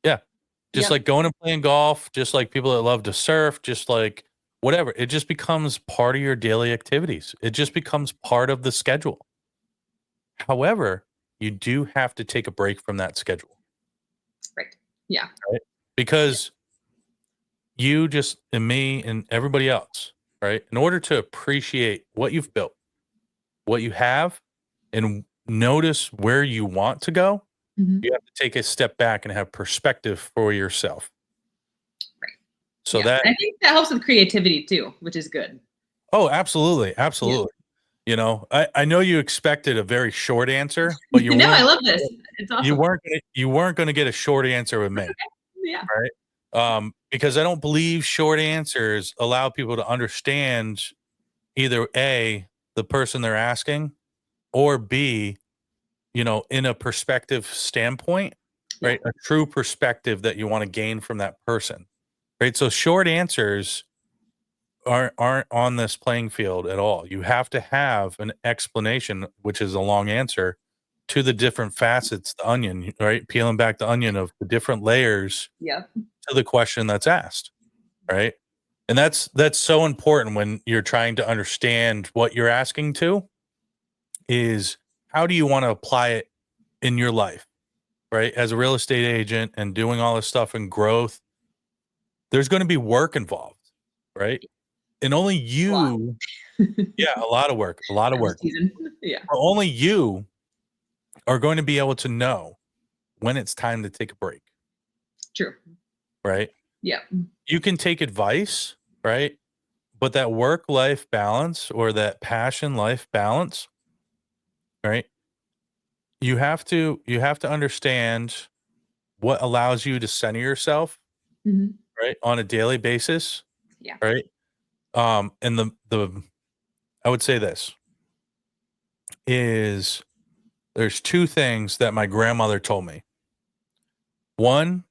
Yeah. Just Yep. like going and playing golf, just like people that love to surf, just like whatever. It just becomes part of your daily activities. It just becomes part of the schedule. However, you do have to take a break from that schedule, Right. Yeah. right? Yeah. Because you just and me and everybody else, right? In order to appreciate what you've built, what you have, and notice where you want to go, Mhm. you have to take a step back and have perspective for yourself. Right. So Yeah. that I think that helps with creativity too, which is good. Oh, absolutely, Yeah. absolutely. I know you expected a very short answer, but you No, I weren't love this. It's you awesome. weren't gonna you weren't gonna get a short answer with That's me, okay. Yeah. right? Because I don't believe short answers allow people to understand either A, the person they're asking, or B, in a perspective standpoint, Yeah. right? A true perspective that you wanna gain from that person, right? So short answers aren't on this playing field at all. You have to have an explanation, which is a long answer, to the different facets, the onion, right? Peeling back the onion of the different layers Yep. to the question that's asked, right? And that's so important when you're trying to understand what you're asking to, is how do you want to apply it in your life, right? As a real estate agent and doing all this stuff and growth, there's going to be work involved, right? And only A lot. you, yeah, a lot of work, a lot of I'm work. just teasing. Yeah. Only you are going to be able to know when it's time to take a break, True. right? Yeah. You can take advice, right? But that work-life balance or that passion-life balance, right? You have to understand what allows you to center yourself, hmm right, on a daily basis, Yeah. right? And the I would say this is there's two things that my grandmother told me. One,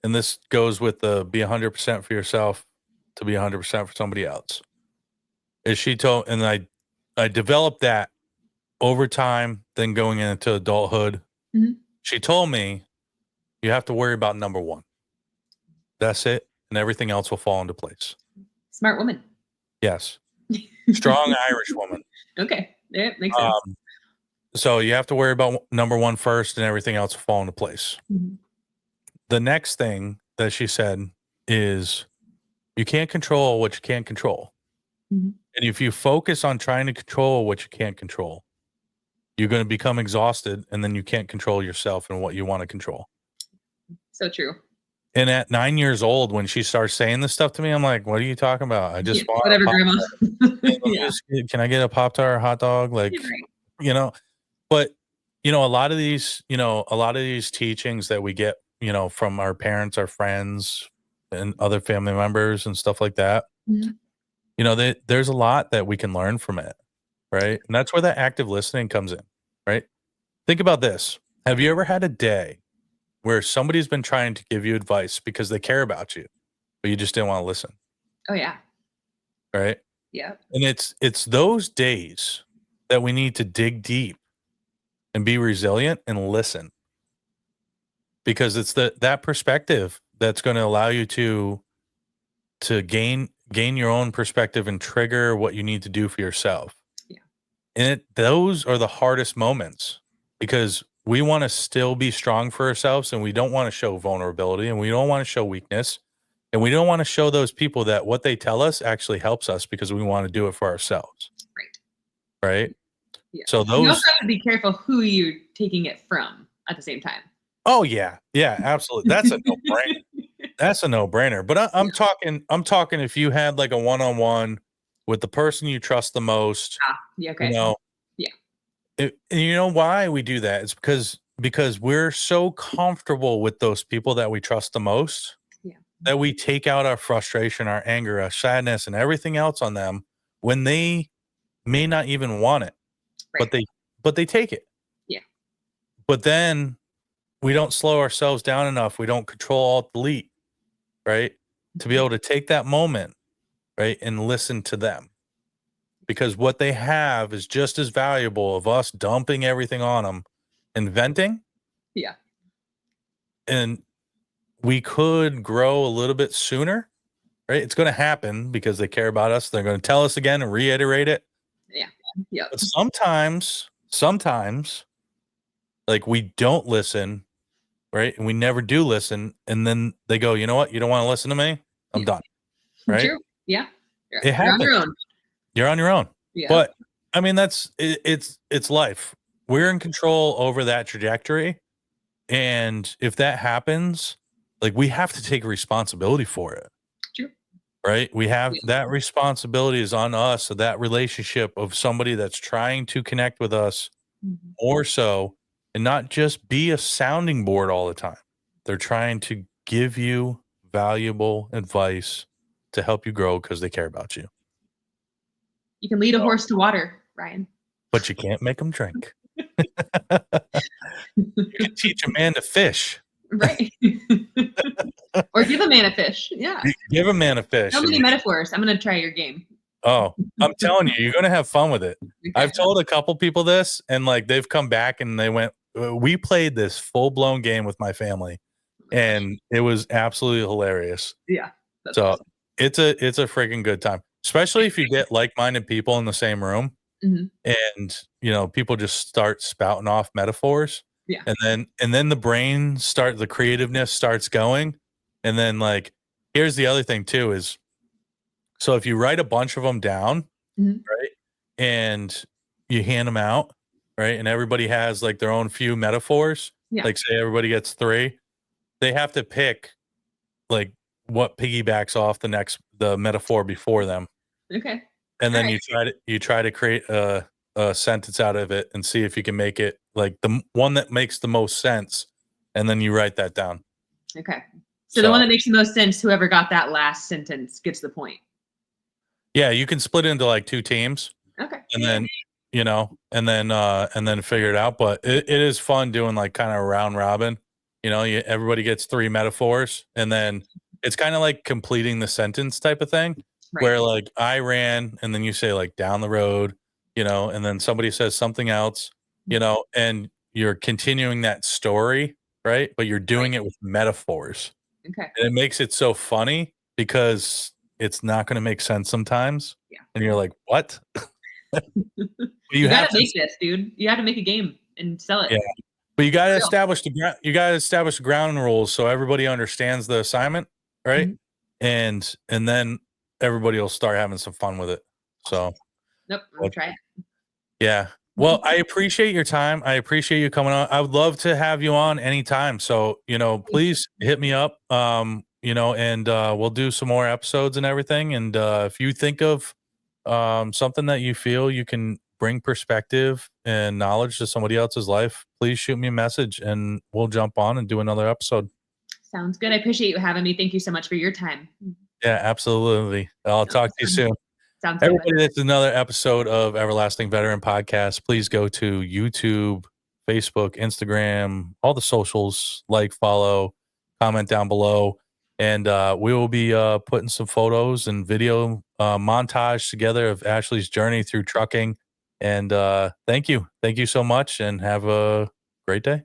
and this goes with the be 100% for yourself to be 100% for somebody else, is she told, and I developed that over time, then going into adulthood. hmm She told me you have to worry about number one. That's it, and everything else will fall into place. Smart woman. Yes, strong Irish woman. Okay. Yeah, makes sense. So you have to worry about number one first, and everything else will fall into place. hmm The next thing that she said is you can't control what you can't control. hmm And if you focus on trying to control what you can't control, you're going to become exhausted, and then you can't control yourself and what you want to control. So true. And at 9 years old, when she starts saying this stuff to me, I'm like, what are you talking about? I Yeah, just want a whatever, Pop grandma. Tart. Yeah. Can I get a Pop-Tart or a hot dog? You're Like, right. you know, but a lot of these, a lot of these teachings that we get, from our parents, our friends, and other family members and stuff like that, Mhm. there's a lot that we can learn from it, right? And that's where that active listening comes in, right? Think about this. Have you ever had a day where somebody's been trying to give you advice because they care about you, but you just didn't want to listen, Oh yeah. right? Yeah. And it's those days that we need to dig deep and be resilient and listen, because it's that perspective that's going to allow you to gain your own perspective and trigger what you need to do for yourself. Yeah. And those are the hardest moments, because we want to still be strong for ourselves, and we don't want to show vulnerability, and we don't want to show weakness, and we don't want to show those people that what they tell us actually helps us, because we want to do it for ourselves, Right. right? Yeah. So You also those, have to be careful who you're taking it from at the same time. oh yeah, yeah, absolutely. That's a no-brainer. That's a no-brainer. But I'm Yeah. talking if you had like a one-on-one with the person you trust the most, Yeah. you Okay. know, Yeah. and you know why we do that? It's because we're so comfortable with those people that we trust the most, Yeah. that we take out our frustration, our anger, our sadness, and everything else on them when they may not even want it, Right. but they take it. Yeah. But then we don't slow ourselves down enough. We don't control alt delete, right? To be Mhm. able to take that moment, right, and listen to them. Because what they have is just as valuable of us dumping everything on them and venting, Yeah. and we could grow a little bit sooner, right? It's going to happen because they care about us. They're going to tell us again and reiterate it. Yeah. Yep. But sometimes, like, we don't listen, right? And we never do listen. And then they go, you know what? You don't want to listen to me? I'm Yeah. done, right? True. Yeah. It You're on happens. your own. You're on your own. Yeah. But I mean, it's life. We're in control over that trajectory. And if that happens, like, we have to take responsibility for it. True. Right? We have Yeah. that responsibility is on us. So that relationship of somebody that's trying to connect with us Mhm. more so, and not just be a sounding board all the time. They're trying to give you valuable advice to help you grow because they care about you. You can lead a So, horse to water, Ryan. but you can't make them drink. You can teach a man to fish. Right. Or give a man a fish. Yeah. You give a man a fish. So And many metaphors. I'm gonna try your game. oh, I'm telling you, you're gonna have fun with it. Okay. I've told a couple people this, and like they've come back and they went, we played this full blown game with my family, Oh my gosh. and it was absolutely hilarious. Yeah. That's So awesome. it's a freaking good time, especially if you get like-minded people in the same room Mhm. and, people just start spouting off metaphors, Yeah. and then the creativeness starts going, and then, like, here's the other thing too is, so if you write a bunch of them down, Mhm. right, and you hand them out, right, and everybody has, like, their own few metaphors, Yeah. like, say everybody gets 3, they have to pick, like, what piggybacks off the metaphor before them, Okay. and All then right. you try to create a sentence out of it and see if you can make it, like, one that makes the most sense, and then you write that down. Okay. So the one So, that makes the most sense, whoever got that last sentence gets the point. yeah, you can split into, like, 2 teams, Okay. and then, and then figure it out, but it is fun doing, like, kinda round robin, everybody gets 3 metaphors, and then it's kinda like completing the sentence type of thing, Right. where, like, I ran, and then you say, like, down the road, and then somebody says something else, and you're continuing that story, right? But you're Right. doing it with metaphors, Okay. and it makes it so funny because it's not gonna make sense sometimes, Yeah. and you're like, "What?" But you You got have to to. make this, dude. You got to make a game and sell it. Yeah. But you gotta For real. establish the ground rules so everybody understands the assignment, right? Mhm. And then everybody will start having some fun with it. Awesome. So, Nope. I'm gonna but try yeah. Well, I appreciate your time. I appreciate you coming on. I would love to have you on anytime. So, it. please hit me up. And we'll do some more episodes and everything. And if you think of something that you feel you can bring perspective and knowledge to somebody else's life, please shoot me a message and we'll jump on and do another episode. Sounds good. I appreciate you having me. Thank you so much for your time. Yeah, absolutely. I'll That talk was to you fun. soon. Sounds good, bud. Everybody, that's another episode of Everlasting Veteran Podcast. Please go to YouTube, Facebook, Instagram, all the socials, like, follow, comment down below. And we will be putting some photos and video montage together of Ashley's journey through trucking. And thank you. Thank you so much and have a great day.